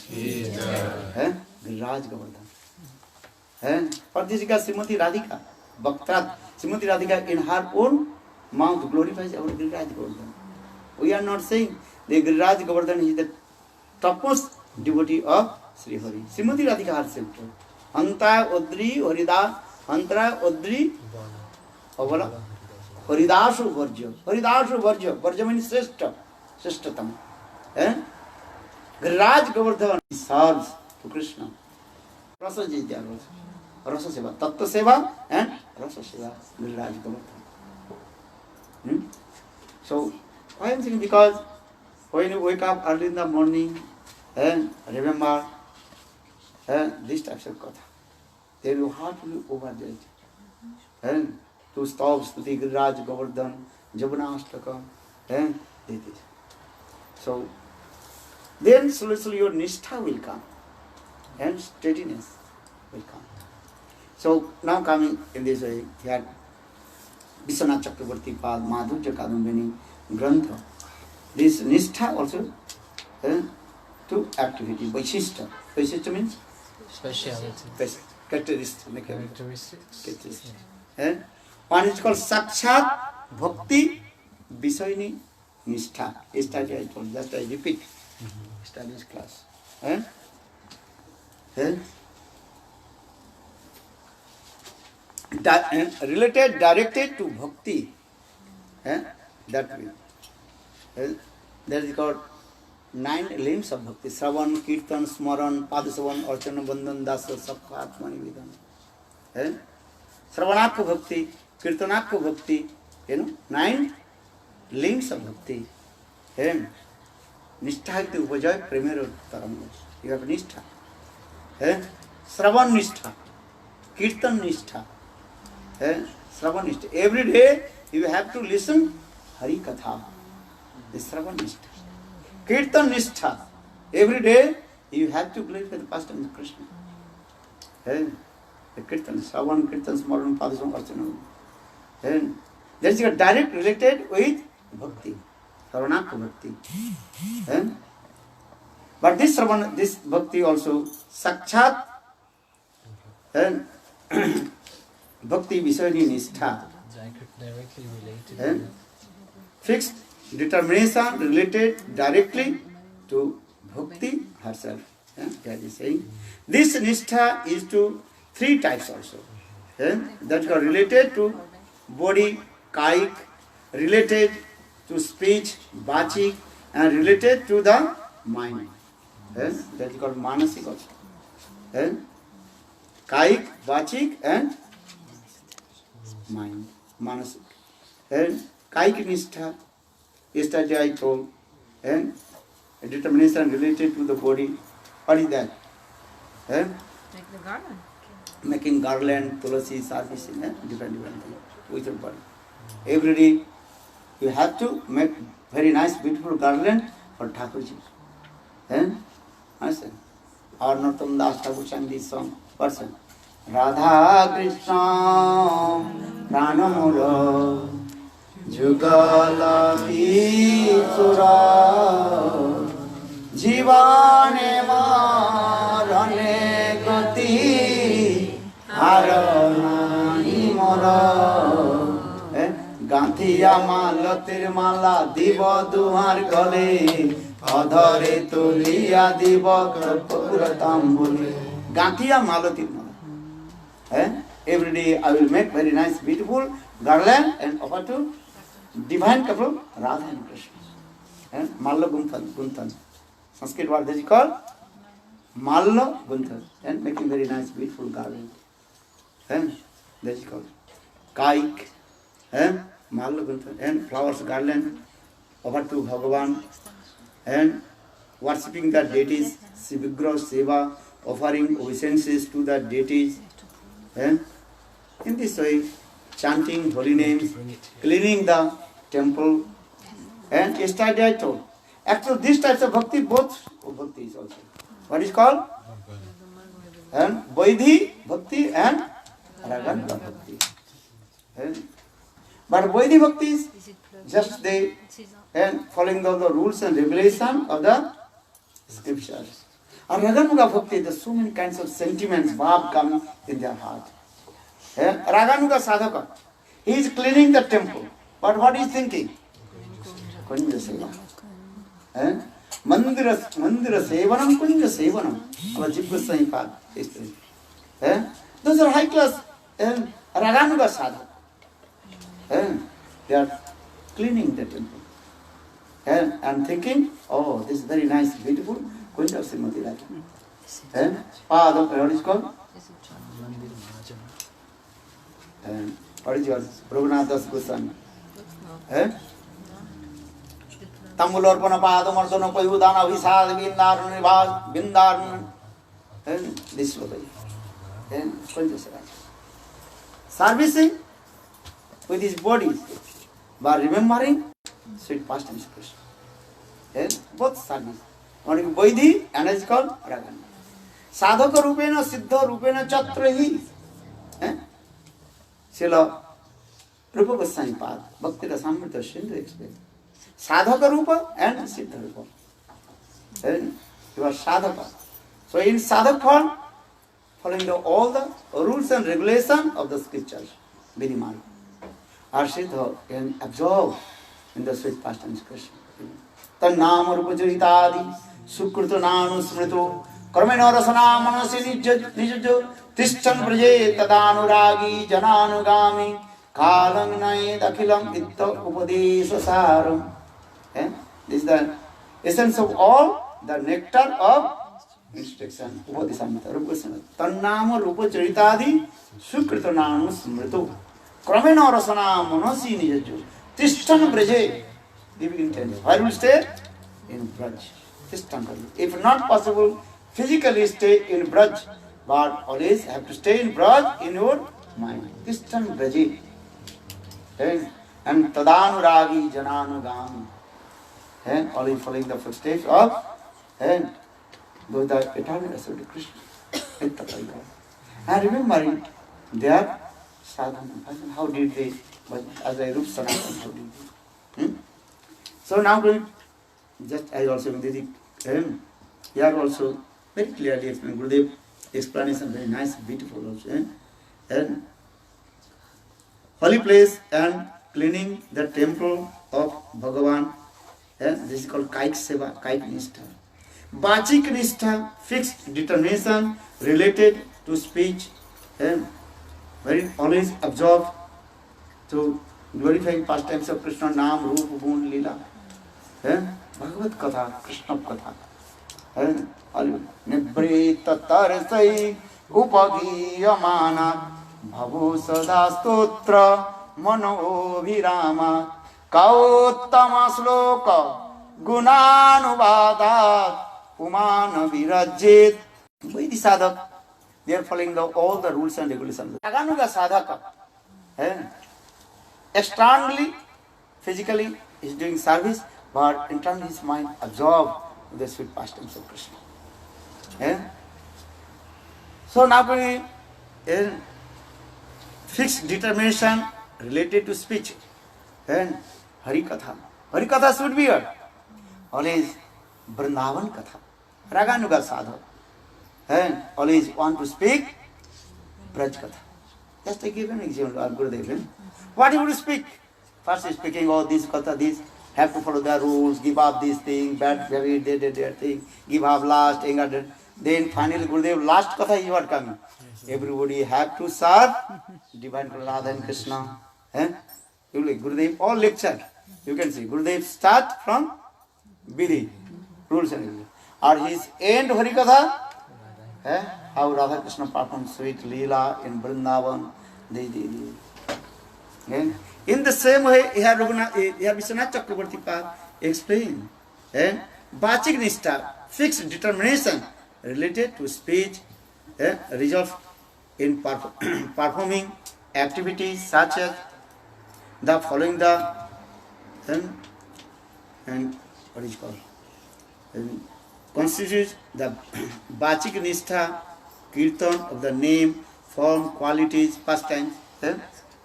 Giriraj Govardhan. For this is Srimati Radhika. Bhakta, Srimati Radhika in her own mouth glorifies our Giriraj Govardhan. We are not saying the Giriraj Govardhan is the topmost devotee of Sri Hari. Srimati Radhika herself told. Anta Odri Harida, Antara Odri Avala Haridasu Varja. Haridasu Varja. Varja means Sreshta. Sreshtatam. Giriraj Govardhan serves to Krishna. Rasa is there also. Rasa Seva, Tattva Seva and Rasa Seva, Giriraj Govardhan. So, I am saying because when you wake up early in the morning and remember these types of katha, then you heartily overjoyed. And to stop Stuti Giriraj Govardhan, Jabanastaka, and this. So, then slowly your nishtha will come and steadiness will come. So now coming in this way, here Vishwanath Chakravarti Pad, Madhurya Kadambini, Grantha. This Nishtha also to activity. Vaishishta. Vaishishta means? Speciality. Characteristics. One is called Sakshat Bhakti Visayini Nishtha. Study I told, just I repeat. Studies class. Related, directed to bhakti. That way. That is called 9 limbs of bhakti. Sravan, Kirtan, Smaran, Padasavan, Archana, Bandhan, Dasa, Sakha, Atmani, Vidhan. Sravanatma bhakti, Kirtanatma bhakti, 9 links of bhakti. And nishtha iti upajaya premero taranga. You have nishtha. And Shravan nishtha. Kirtan nishtha. And Shravan nishtha. Every day you have to listen Hari Katha. This Shravan nishtha. Kirtan nishtha. Every day you have to glorify the pastime of Krishna. And the Kirtan, Shravan, Kirtan, Smaran, Padasam, Archana. And that is direct related with bhakti, Shravanaka bhakti. And but this Shravan, this bhakti also Sakshat and bhakti Visayani Nishtha. Directly related. And fixed determination related directly to bhakti herself. And that is saying this Nishtha is to three types also. And that are related to body, kaik, related to speech, vachik, and related to the mind. And that is called manasik also. And kaik, vachik, and mind, manasik. And kaik nishtha, yesterday I told, and determination related to the body. What is that? And Make the garland. making garland, tulasi, servicing, different things with your body. Every day you have to make very nice, beautiful garland for Thakurji. And understand? Our Narottam Das Thakur sang this song. Person. Radha Krishna Pranamura Jugala Sura Jivane Marane Gati Haranani Mora গাঁথিয়া মালতির মালা দিব দুহার গলে অধরে তুলিয়া দিব কর্পূর তাম্বুলে গাঁথিয়া মালতির মালা every day I will make very nice beautiful garland and offer to divine couple Radha and Krishna and Malla Gunthan Sanskrit word that is called Malla Gunthan and making very nice beautiful garland and that is called Kaik and Malla Gunthan and flowers garland offer to Bhagavan and worshipping the deities, Sivigraha Seva, offering obeisances to the deities. And in this way, chanting holy names, cleaning the temple. And yesterday I told, actually these types of bhakti, both bhakti is also. What is called? And Vaidhi bhakti and Raganga bhakti. And but Vaidhi bhakti is just they and following the rules and regulation of the scriptures. And Raganuga bhakti, there's so many kinds of sentiments, bhav come in their heart. Raganuga sadhaka, he is cleaning the temple. But what is thinking? Kunja seva. Mandira sevanam, kunja sevanam. Our Jibgoswami Pad history. Those are high class Raganuga sadhaka. They are cleaning the temple. And thinking, oh, this is very nice, beautiful. Kunja of Srimati Radha. What is called? What is yours? Raghunath Das Goswami. Tambulorpana Padamardana Payudana Visad Vindarun Vindarun. This way. Kunja Sriraja. Servicing with his body by remembering sweet pastimes of Krishna. Both service. One is Vaidhi and it is called Ragana. Sadhaka Rupena, Siddha Rupena Chatrahi. Srila Rupa Goswami Pad, Bhakti Rasamrita Sindhu explains. Sadhaka Rupa and Siddha Rupa. You are Sadhaka. So in Sadhaka form, following all the rules and regulations of the scriptures, Vinimala. Our Siddha can absorb in the sweet pastimes of Krishna. Tannama Rupajaritadi, Sukrita Nanu Smrito, Karmena Rasana Manasi Nijajo, Tishchan Praje, Tadanuragi, Jananugami, Kalang Nai, Dakilam, Itta Upadesa Saram. This is the essence of all, the nectar of instruction. Upadesamrita, Rupasamrita. Tannama Rupajaritadi, Sukrita Nanu Smrito. Kramena Rasana Manasi Nijajo, Tishchan Praje, living in tent. Where will you stay? In Braj. This temple. If not possible, physically stay in Braj, but always have to stay in Braj in your mind. This time Braji. And Tadanuragi Jananugami. And always following the footsteps of and the eternal Asura Krishna. And remembering their sadhana. How did they, as a Rup Sanatan, how did they? So now just as also Vidhi, here also very clearly explained. Gurudev explanation very nice, beautiful also. And holy place and cleaning the temple of Bhagavan. This is called Kaik Seva, Kaik Nishtha. Bachik Nishtha, fixed determination related to speech. Very always absorbed to glorifying pastimes of Krishna, Nam, Rupa, Gun, Leela. Bhagavad Katha, Krishna Katha. Nibrita Tarsai Upagiyamana Bhavu Sada Stotra Mano Virama Kauttama Sloka Gunanuvada Umana Virajit. Vaidhi Sadhak, they are following all the rules and regulations. Raganuga Sadhaka, externally, physically, is doing service, but internally his mind absorbed the sweet pastimes of Krishna. So now we fixed determination related to speech and Harikatha. Harikatha should be heard. Always Vrindavan Katha. Raganuga Sadha. And always want to speak Braj Katha. Just to give an example, Gurudev. What you would speak? First is speaking, oh, this Katha, this, have to follow the rules, give up this thing, bad behavior, that thing, give up last, anger, then finally Gurudev, last Katha is what coming. Everybody have to serve divine Radha and Krishna. You like Gurudev, all lecture. You can see Gurudev start from Vidhi, rules and regulations. Or his end Harikatha, how Radha Krishna performed sweet Leela in Vrindavan. In the same way, here Vishwanath Chakravarti Pad explained. Bachik Nishtha, fixed determination related to speech, result in performing activities such as the following the and what is called constitutes the Bachik Nishtha, Kirtan of the name, form, qualities, pastimes,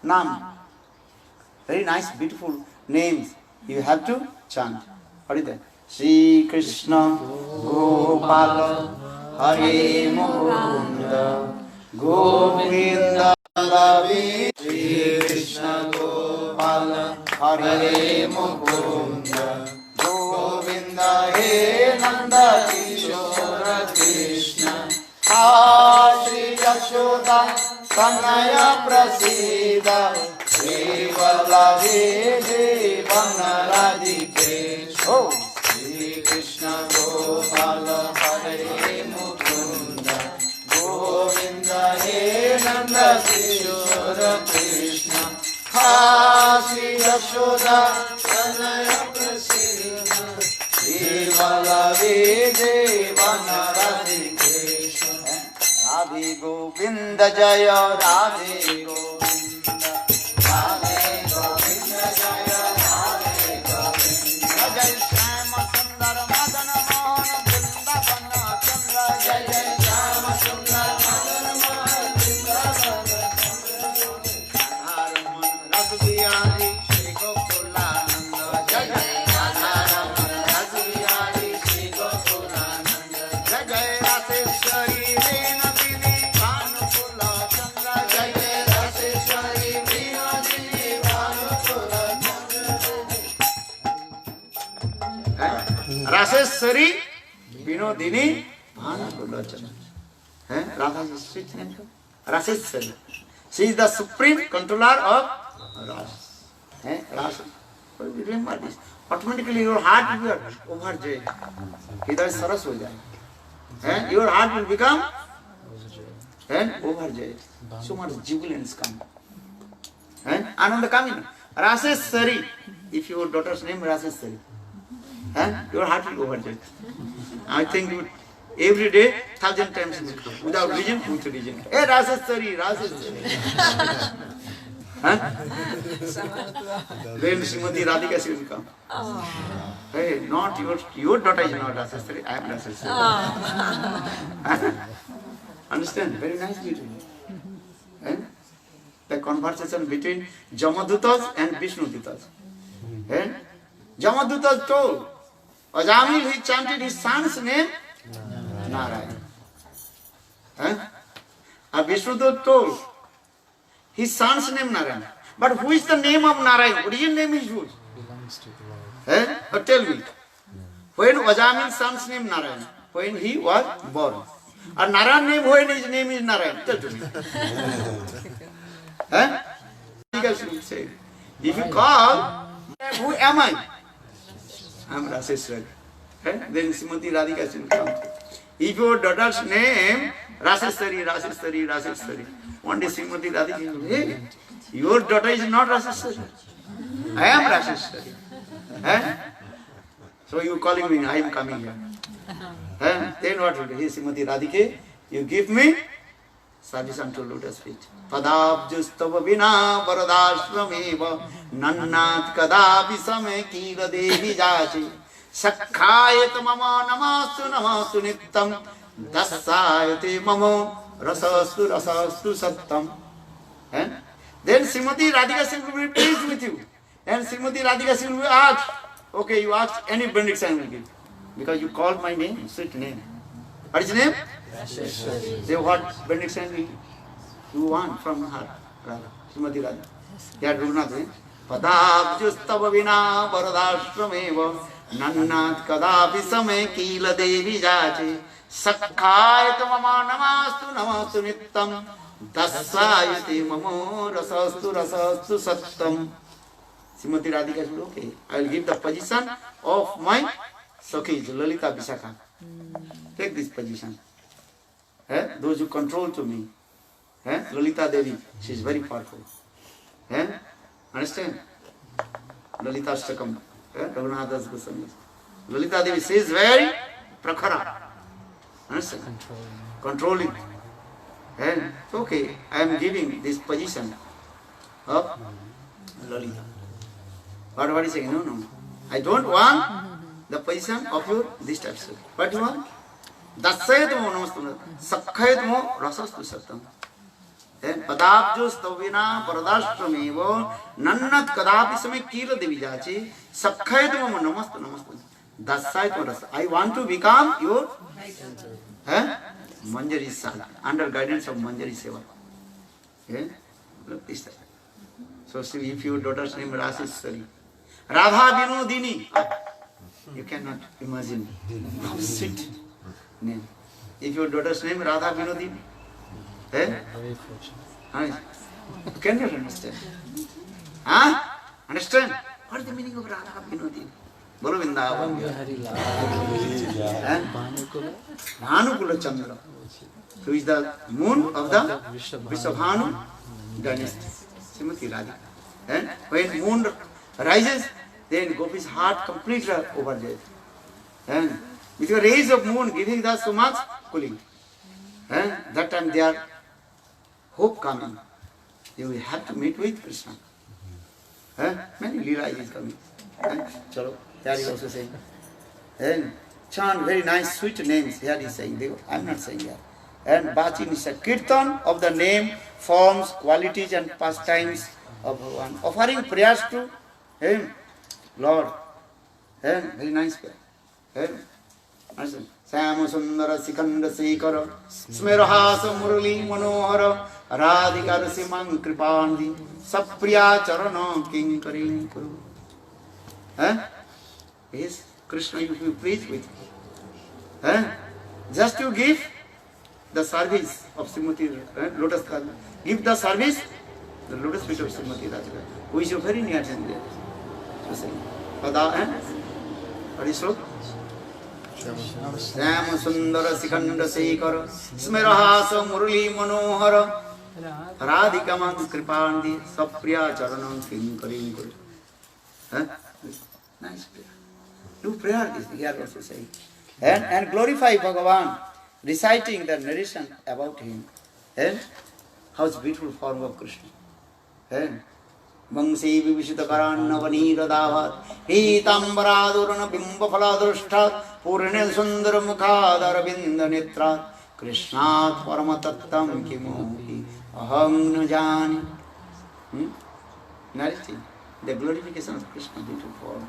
Nam. Very nice, beautiful names. You have to chant. What is that? Shri Krishna Gopala Hare Mukunda Govinda Ravi. Shri Krishna Gopala Hare Mukunda Govinda He Nanda Kishora Krishna Shri Yashoda Kanaya Prasida Shri Vallabhi Jeevan Radhike. Oh, Shri Krishna Gopala Hare Mukunda Govinda He Nanda Kishora Krishna Shri Yashoda Kanaya Prasida Shri Vallabhi Jeevan Radhike. Radhe Govinda Jaya Radhe Govinda. Raseswari Vinodini Bhanakulachana. Radha is sweet name. Raseswari. She is the supreme controller of Ras. Ras. Remember this. Automatically your heart will be overjoyed. Hidaya saras ho jaye. Your heart will become overjoyed. So much jubilance coming. Ananda coming. Raseswari. if your daughter's name Raseshwari, your heart will overjoyed. I think you, every day, 1,000 times you will come. Without reason, with reason. Hey, Raseshwari, Raseshwari. Then Srimati Radhika she will come. Hey, not your daughter is not Raseshwari, I am Raseshwari. Understand? Very nice beauty. The conversation between Jamadutas and Vishnudutas. Jamadutas told, Ajamil, he chanted his son's name, Narayan. And Vishnudutas told, his son's name Narayan. But who is the name of Narayan? Origin name is whose? Belongs to the Lord. Or tell me. When Ajamil's son's name Narayan? When he was born. And Narayan name, when his name is Narayan? Tell to me. Say, if you call, who am I? I am Raseshwari. Then Srimati Radhika will come. If your daughter's name, Raseshwari, Raseshwari, Raseshwari, one day Srimati Radhika will say, hey, your daughter is not Raseshwari. I am Raseshwari. So you calling me, I am coming here. Then what will do? Hey, Srimati Radhika, you give me service unto lotus feet. Padabjustava vina varadashrameva nannat kadapi same kila devi jachi sakhayat mama namastu namastu nittam dasayate mamo rasastu rasastu sattam. Then Srimati Radhika will be pleased with you. And Srimati Radhika will ask, okay, you ask any benediction I will give. Because you called my name, sweet name. What is your name? Say what benediction you want from her, Srimati Radha. Here Raghunath, Padabjustava vina varadashrameva nannat kadapi same kila devi jache sakhayat mama namastu namastu nittam dasayate mamo rasastu rasastu sattam. Srimati Radhika said, okay, I will give the position of my Sakhis, Lalita Vishakha. Take this position. Those who control to me. Lalita Devi, she is very powerful. Understand? Lalita Ashtakam. Raghunathas Goswami. Lalita Devi, she is very prakhara. Understand? Controlling. Okay, I am giving this position of Lalita. But what is saying? No. I don't want the position of your this type of. What do you want? Dasayatmo namastu sakhayatmo rasastu sattam. Padabjo stavina paradashtramevo nannat kadapi same kila devi jache sakhayatmo namastu namastu dasayatmo rasa. I want to become your Manjari Sada, under guidance of Manjari Seva. Look this time. So see, if your daughter's name is Raseshwari, Radha Vinodini, you cannot imagine how sweet name. If your daughter's name is Radha Vinodini, Very fortunate. you cannot understand. Understand? What is the meaning of Radha Vinodini? Bolo Vrindavan. Bhanukula Chandra, who is the moon of the Vrishabhanu dynasty. Srimati Radhika. And when moon rises, then Gopi's heart completely overjoyed. And with the rays of moon giving us so much cooling. And that time they are hope coming. They will have to meet with Krishna. Many Leela is coming. Chalo, there he also saying. And chant very nice sweet names. Here he is saying. I am not saying that. And Bachin is a kirtan of the name, forms, qualities and pastimes of Bhagavan. Offering prayers to him, Lord. Very nice prayer. Sama Sundara Sikanda Sekara Smerahasa Murali Manohara Radhika Simang Kripandi Sapriya Charana Kinkarin Kuru. Yes, Krishna, you will please with me. Just to give the service of Srimati Lotus Radhika. Give the service, the lotus feet of Srimati Radhika, who is your very near and there. So say, Pada, what is so? Sama Sundara Sikanda Sekara Smerahasa Murali Manohara Radhika Man Kripandi Sapriya Charanam Kinkarin Kuru. Huh? Nice prayer. Do prayer, this here also saying. And glorify Bhagavan, reciting the narration about him. And how beautiful form of Krishna. And Vangsi Vivishita Karanavani Radhavat, Pitambaradurana Bimba Faladrushta, Purinil Sundara Mukhadara Binda Nitra, Krishna Paramatattam Kimohi, Aham Najani. Narrating the glorification of Krishna, beautiful form.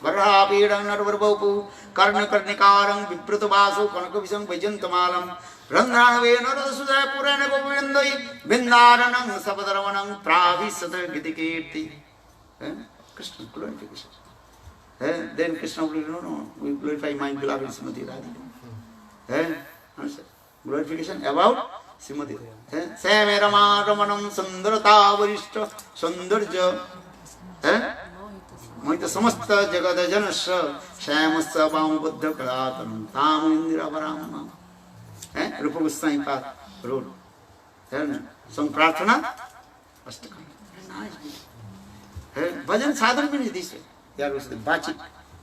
Varapidam Narvarbapu, Karna Karnikaram, Viprutabasu, Kanakavisam, Vajantamalam, Ranganave, Narasuda, Purana Govindai, Bindaranam, Sabadaravanam, Pravisata Gitikirti. Krishna glorification. Then Krishna will no, we glorify my beloved Srimati Radhika. Glorification about Srimati. Same Rama Ramanam Sundarata Varishta Sundarja. Mohita Samasta Jagada Janasya Shyamasa Bama Buddha Kalatanam Tamu Indira Varamana. Rupa Goswami Path wrote. Some Prarthana Astakam. Nice. Bhajan sadhana means this way. There was the Bachik,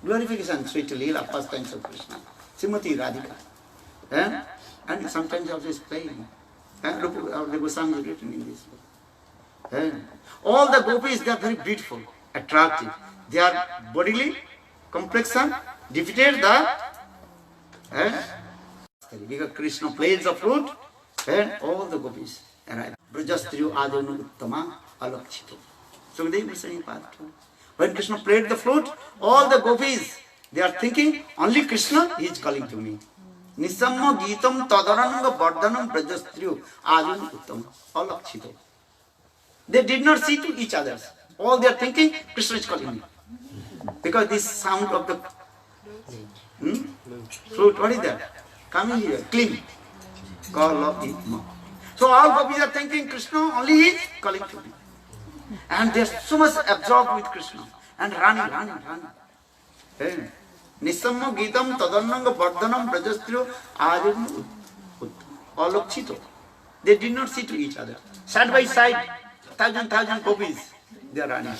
glorification, sweet Leela, pastimes of Krishna. Srimati Radhika. And sometimes also is playing. The Goswami is written in this way. All the gopis, they are very beautiful, attractive. Their bodily complexion defeated the because Krishna plays the flute and all the gopis arrive. Brajastriyo adanu uttama alakshito. So they were saying part 2. When Krishna played the flute, all the gopis, they are thinking, only Krishna is calling to me. Nisamma Geetam Tadaranga Vardhanam Brajastriyo adanu uttama alakshito. They did not see to each other. All they are thinking, Krishna is calling me. Because this sound of the flute, what is that? Coming here, clean. Call of Itma. So all gopis are thinking Krishna only is calling to me. And they are so much absorbed with Krishna. And running. Nisamma Geetam Tadarnanga Vardhanam Brajastriyo Ajam Alakshito. They did not see to each other. Side by side, thousand gopis, they are running.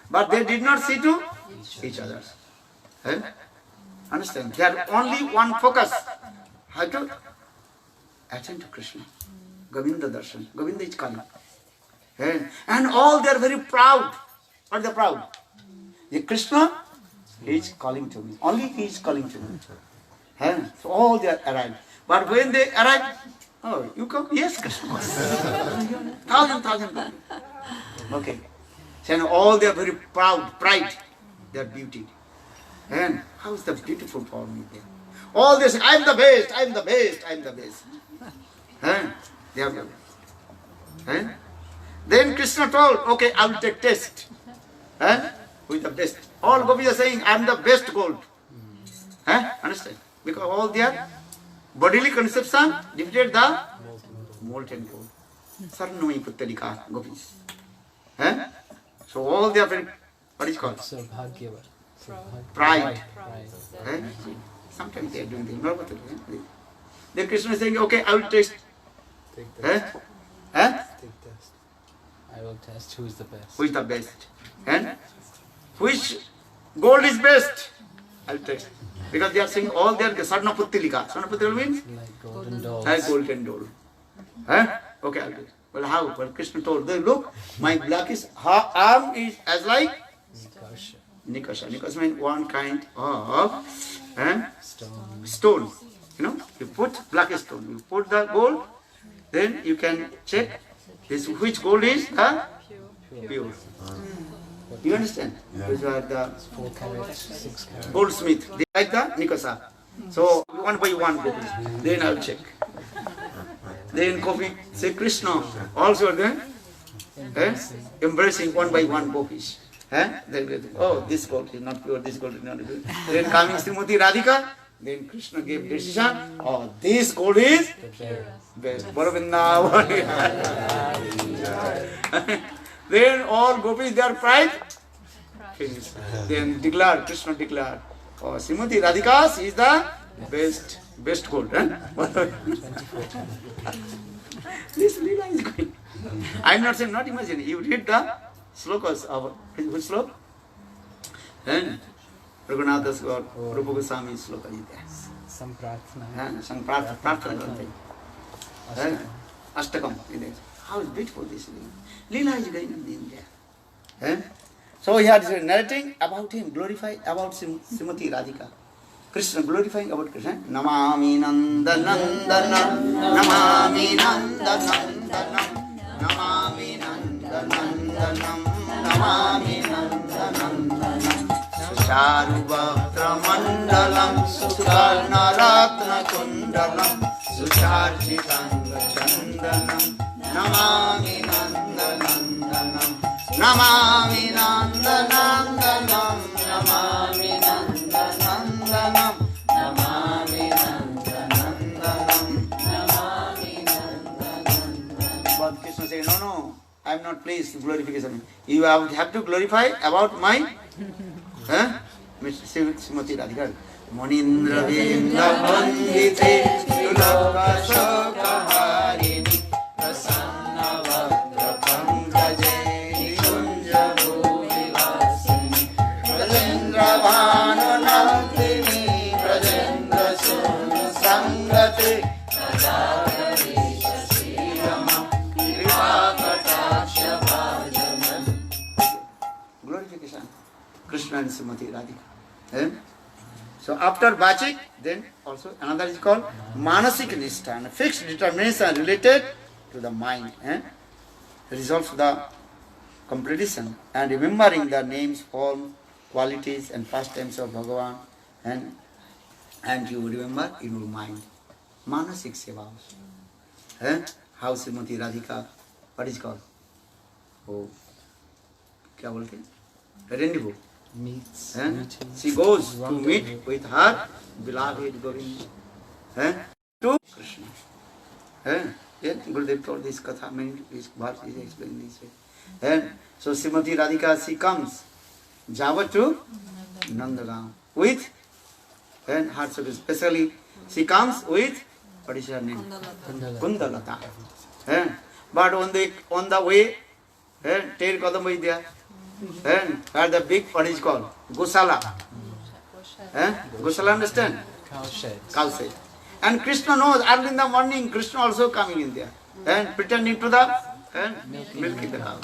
But they did not see to each other. Understand? They had only one focus. How to attend to Krishna. Govinda Darshan. Govinda is calling. And all they are very proud. What are they proud? The Krishna is calling to me. Only he is calling to me. So all they are arrived. But when they arrive, oh, you come? Yes, Krishna. Thousand. Okay. So all they are very proud, pride, their beauty. And how is the beautiful form there? All this, I am the best. They are Then Krishna told, okay, I will take test. Who is the best? All gopis are saying, I am the best gold. Understand? Because all their bodily conception defeated the molten gold. Sarnamai Puttarika gopis. So all they are very, what is called? Pride. Sometimes they are doing this. Not what they do. Then Krishna is saying, okay, I will test. Take test. I will test who is the best. Who is the best? And which gold is best? I will test. Because they are saying all they are Sarna Puttilika. Sarna Puttilika means? Like golden dolls. Like golden doll. Okay, I will test. Well, how? Well, Krishna told them, look, my blackest arm is as like Nikasha. Nikasha means one kind of stone. You know, you put black stone. You put the gold, then you can check this which gold is the pure. You understand? These are the 4 carats, 6 carats. goldsmith. They like the Nikasa. So one by one go. Then I will check. Then Gopi say Krishna also then embracing one by one gopis. Then oh, this gold is not pure, this gold is not pure. Then coming Srimati Radhika, then Krishna gave decision, oh, this gold is best. Baravinda. Then all gopis, their pride finished. Then Krishna declared, oh, Srimati Radhika, she is the best gold. This Leela is going. I am not saying, not imagining. You read the slokas of which sloka? And Raghunath Das Gaur, Rupa Goswami sloka is there. Some prarthana. Some prarthana. Ashtakam. How beautiful this is. Leela is going on in there. So he is narrating about him, glorify about Srimati Radhika. Krishna glorifying about Krishna. Namami Nanda Nandana, Namami Nanda Nandanam, Namami Nanda Nandanam, Namami Nanda Nandanam. Susharubhaktra Mandalam, Sukarna Ratna Kundalam, Susharchitanga Chandanam, Namami Nanda Nandanam, Namami Nanda Nandanam, Namami Nanda Nandanam, Namami Nanda Nandanam, Namami Nanda Nandanam. But Krishna said, no, I am not pleased with glorification. You have to glorify about my Srimati Radhika. Manindra Vendra Vandite Sulaka Shoka Harini Prasanna Vakra Pankaje Nikunja Bhuvilasini Brajendra Bhanu Nandini Brajendra Sunu Sangate Radhakari Shasirama Kripa Kataksha Bhajaman. Glorification. Krishna and Srimati Radhika. So after Bachik, then also another is called Manasik Nishtha, fixed determination related to the mind. Resolves the completion and remembering the names, form, qualities and pastimes of Bhagavan, and you remember in your mind. Manasik Seva. How Srimati Radhika, what is called? Oh, क्या बोलते हैं? Rendezvous. Meets. She goes to meet with her beloved Govinda. To Krishna. Then Gurudev told this katha, many verses is explained this way. So Srimati Radhika, she comes Java to Nandagaon with her service. Especially she comes with, what is her name? Kundalata. But on the way, Ter Kadam is there. Where the big, what is called? Gosala. Gosala, understand? Cow shed. Cow shed. And Krishna knows, early in the morning, Krishna also coming in there. And pretending to the milking the cow.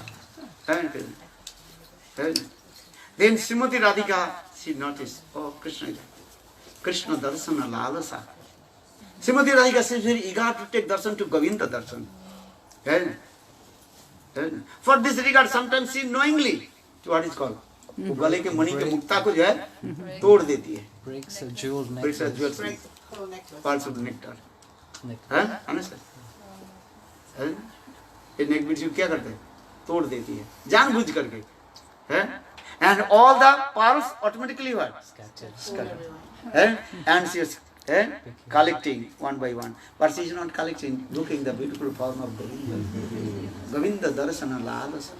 Then Srimati Radhika, she noticed, oh, Krishna is there. Krishna darsana lalasa. Srimati Radhika is very eager to take darshan to Govinda darshan. For this regard, sometimes she knowingly, what is called? वो गले के मणि के मुक्ता को जो है तोड़ देती है. Breaks a jeweled necklace. Breaks a jeweled necklace. False of nectar. Understand? ये नेक बीट्स क्या करते हैं? तोड़ देती है, जानबूझ करके. And all the pearls automatically what? Scattered. And she is collecting one by one. But she is not collecting, looking the beautiful form of Govinda. Govinda darshana lalasa.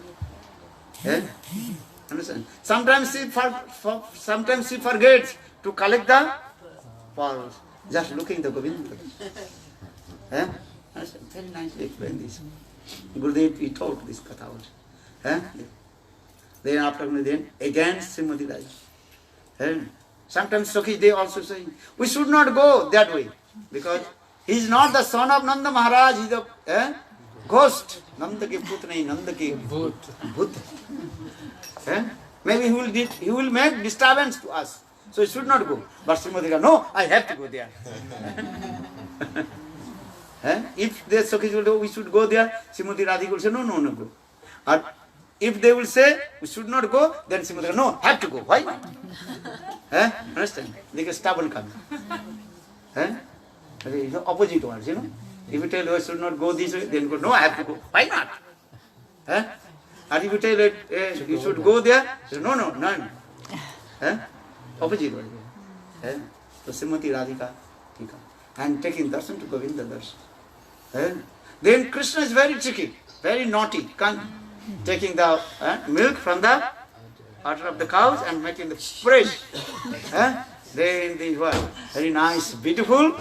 Understand? Sometimes she forgets to collect the pearls. Just looking the Govinda. Understand? Very nicely explained this. Gurudev, he taught this katha also. Then after then again Srimati Radhika. Sometimes Sakhi, they also say, we should not go that way, because he is not the son of Nanda Maharaj, he is a ghost. Nanda ke put nahi, Nanda ke bhut. Maybe he will make disturbance to us, so he should not go. But Srimati Radhika, no, I have to go there. If the Sakhis will say, we should go there, Srimati Radhika will say, no, go. Or if they will say, we should not go, then Srimati Radhika, no, have to go. Why not? Understand? They get stubborn coming. Opposite words, you know. If you tell, I should not go this way, then go, no, I have to go. Why not? And if you tell it, you should go there, say, no, none. Opposite word. So Srimati Radhika, and taking darshan to Govinda darshan. Then Krishna is very tricky, very naughty, taking the milk from the udder of the cows and making the fresh. Then the what? Very nice, beautiful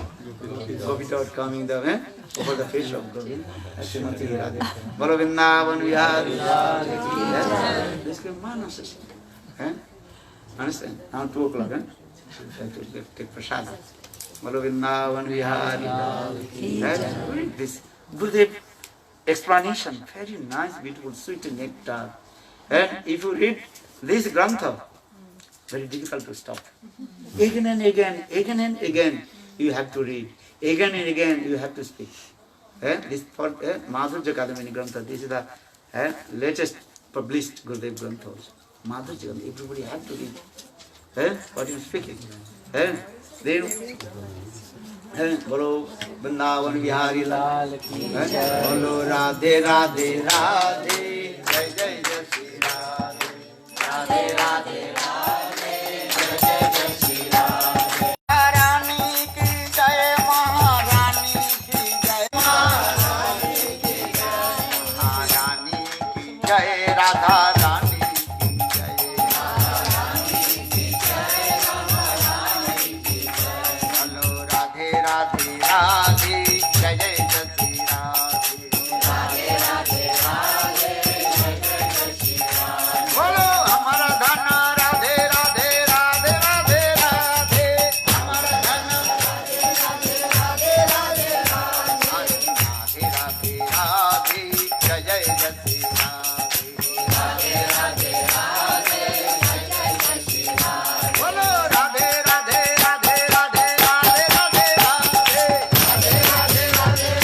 Gopi coming the over the face of Govind. Srimati Radhe. Bolo Vrindavan Vihari. This is Manasas. Understand? Now 2 o'clock. Take prasada. Bolo Vrindavan Vihari. This Gurudev explanation, very nice, beautiful, sweet nectar. And if you read this Grantha, very difficult to stop. Again and again, you have to read. Again and again, you have to speak. This for Madhurya Kadamini Grantha, this is the latest published Gurudev Granthas. Madhurya, everybody have to read. What you speaking? Then, Bolo Vrindavan Vihari Lal ki jai. Bolo Radhe Radhe Radhe, Jai Jai Jai Shri Radhe. Radhe Radhe Radhe, Jai Jai Jai Shri Radhe. Maharani ki jai, Maharani ki jai, Maharani ki jai, Maharani ki jai, Radha Rani ki jai, Maharani ki jai, Maharani ki jai. Bolo Radhe Radhe Radhe, Jai Jai Jai Shri Radhe. Radhe Radhe Radhe, Jai Jai Jai Shri Radhe. Bolo Hamara Dhana Radhe Radhe Radhe Radhe Radhe. Hamara Dhana Radhe Radhe Radhe Radhe Radhe. Radhe Radhe Radhe, Jai Jai Jai Shri Radhe. Radhe Radhe Radhe, Jai Jai Jai Shri Radhe. Bolo Radhe Radhe Radhe Radhe Radhe Radhe Radhe. Radhe Radhe Radhe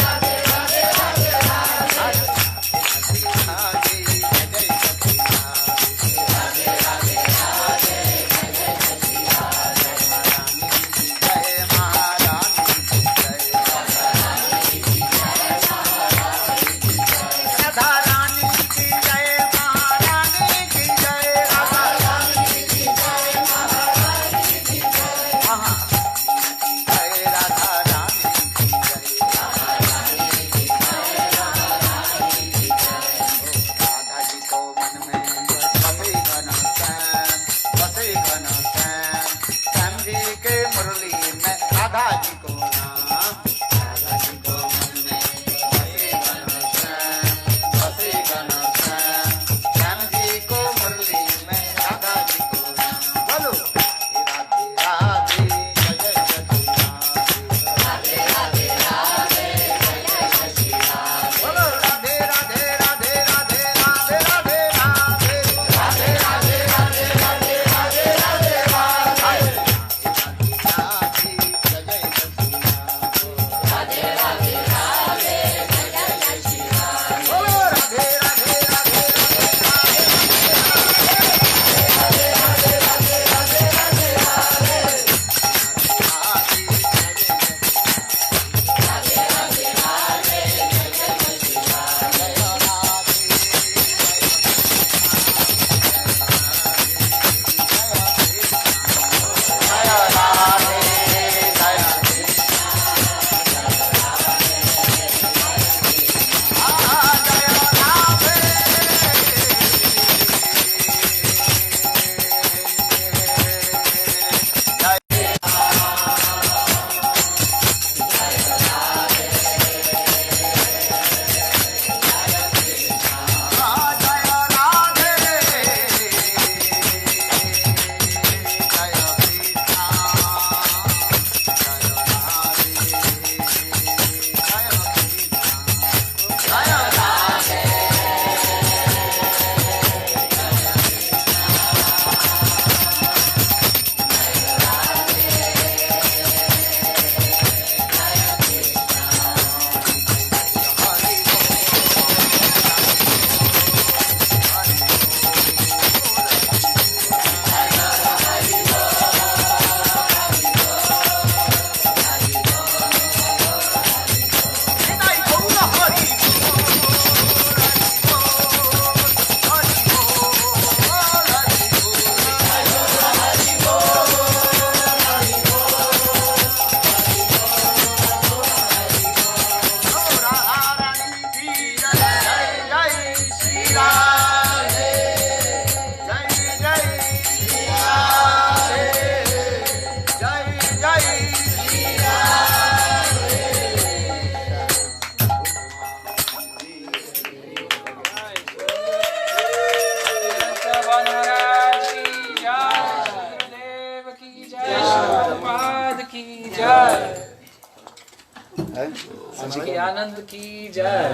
है आनंद की जय।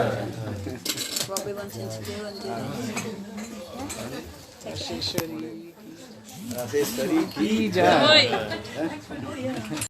What we want him to do and do this. Rajeshwari की जय।